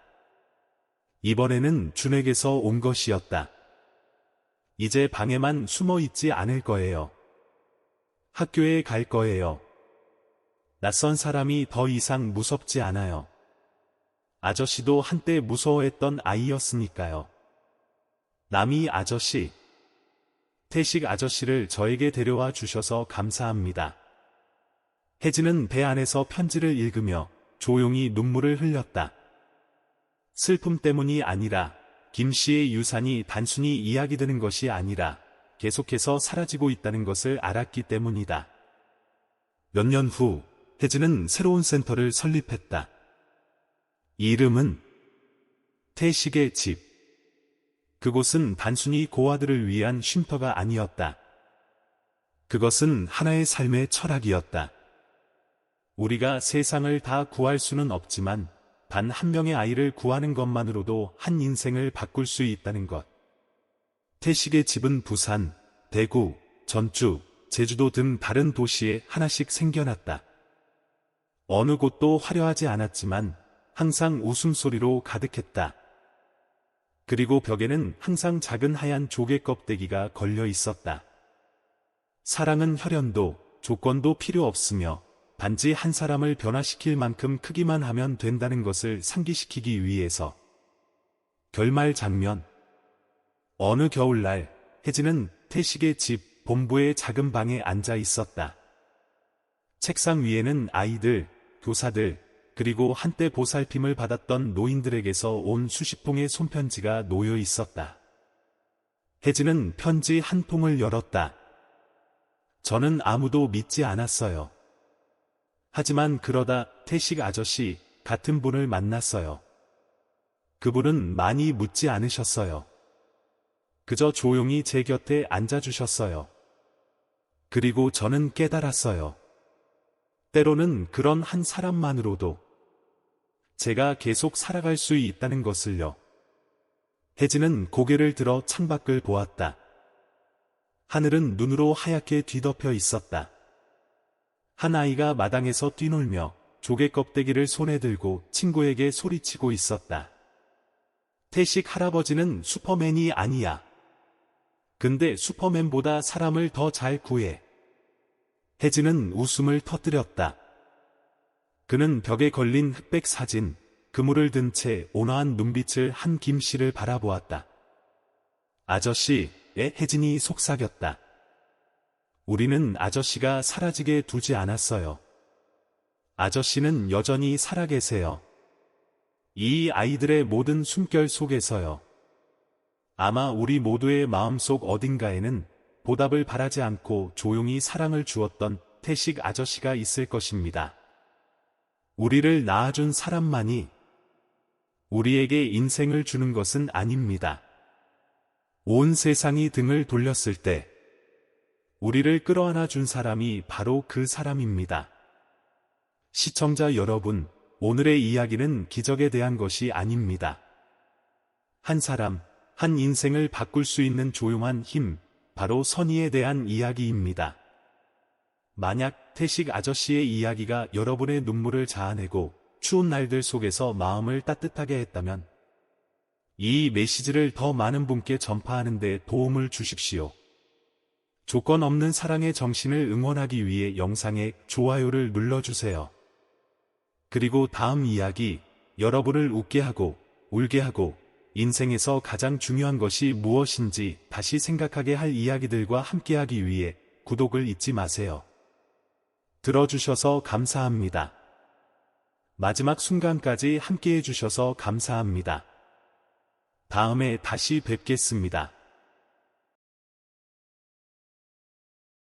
이번에는 준에게서 온 것이었다. 이제 방에만 숨어 있지 않을 거예요. 학교에 갈 거예요. 낯선 사람이 더 이상 무섭지 않아요. 아저씨도 한때 무서워했던 아이였으니까요. 남이 아저씨, 태식 아저씨를 저에게 데려와 주셔서 감사합니다. 혜진은 배 안에서 편지를 읽으며 조용히 눈물을 흘렸다. 슬픔 때문이 아니라 김 씨의 유산이 단순히 이야기되는 것이 아니라 계속해서 사라지고 있다는 것을 알았기 때문이다. 몇 년 후 혜진은 새로운 센터를 설립했다. 이름은 태식의 집. 그곳은 단순히 고아들을 위한 쉼터가 아니었다. 그것은 하나의 삶의 철학이었다. 우리가 세상을 다 구할 수는 없지만 단 한 명의 아이를 구하는 것만으로도 한 인생을 바꿀 수 있다는 것. 태식의 집은 부산, 대구, 전주, 제주도 등 다른 도시에 하나씩 생겨났다. 어느 곳도 화려하지 않았지만 항상 웃음소리로 가득했다. 그리고 벽에는 항상 작은 하얀 조개 껍데기가 걸려 있었다. 사랑은 혈연도 조건도 필요 없으며 단지 한 사람을 변화시킬 만큼 크기만 하면 된다는 것을 상기시키기 위해서. 결말 장면. 어느 겨울날 혜진은 태식의 집 본부의 작은 방에 앉아 있었다. 책상 위에는 아이들, 교사들, 그리고 한때 보살핌을 받았던 노인들에게서 온 수십 통의 손편지가 놓여 있었다. 혜진은 편지 한 통을 열었다. 저는 아무도 믿지 않았어요. 하지만 그러다 태식 아저씨 같은 분을 만났어요. 그분은 많이 묻지 않으셨어요. 그저 조용히 제 곁에 앉아주셨어요. 그리고 저는 깨달았어요. 때로는 그런 한 사람만으로도 제가 계속 살아갈 수 있다는 것을요. 혜진은 고개를 들어 창밖을 보았다. 하늘은 눈으로 하얗게 뒤덮여 있었다. 한 아이가 마당에서 뛰놀며 조개 껍데기를 손에 들고 친구에게 소리치고 있었다. 태식 할아버지는 슈퍼맨이 아니야. 근데 슈퍼맨보다 사람을 더 잘 구해. 혜진은 웃음을 터뜨렸다. 그는 벽에 걸린 흑백 사진, 그물을 든 채 온화한 눈빛을 한 김 씨를 바라보았다. 아저씨의 혜진이 속삭였다. 우리는 아저씨가 사라지게 두지 않았어요. 아저씨는 여전히 살아계세요. 이 아이들의 모든 숨결 속에서요. 아마 우리 모두의 마음속 어딘가에는 보답을 바라지 않고 조용히 사랑을 주었던 태식 아저씨가 있을 것입니다. 우리를 낳아준 사람만이 우리에게 인생을 주는 것은 아닙니다. 온 세상이 등을 돌렸을 때 우리를 끌어안아 준 사람이 바로 그 사람입니다. 시청자 여러분, 오늘의 이야기는 기적에 대한 것이 아닙니다. 한 사람, 한 인생을 바꿀 수 있는 조용한 힘, 바로 선의에 대한 이야기입니다. 만약 태식 아저씨의 이야기가 여러분의 눈물을 자아내고 추운 날들 속에서 마음을 따뜻하게 했다면 이 메시지를 더 많은 분께 전파하는 데 도움을 주십시오. 조건 없는 사랑의 정신을 응원하기 위해 영상에 좋아요를 눌러주세요. 그리고 다음 이야기, 여러분을 웃게 하고 울게 하고 인생에서 가장 중요한 것이 무엇인지 다시 생각하게 할 이야기들과 함께하기 위해 구독을 잊지 마세요. 들어주셔서 감사합니다. 마지막 순간까지 함께해 주셔서 감사합니다. 다음에 다시 뵙겠습니다.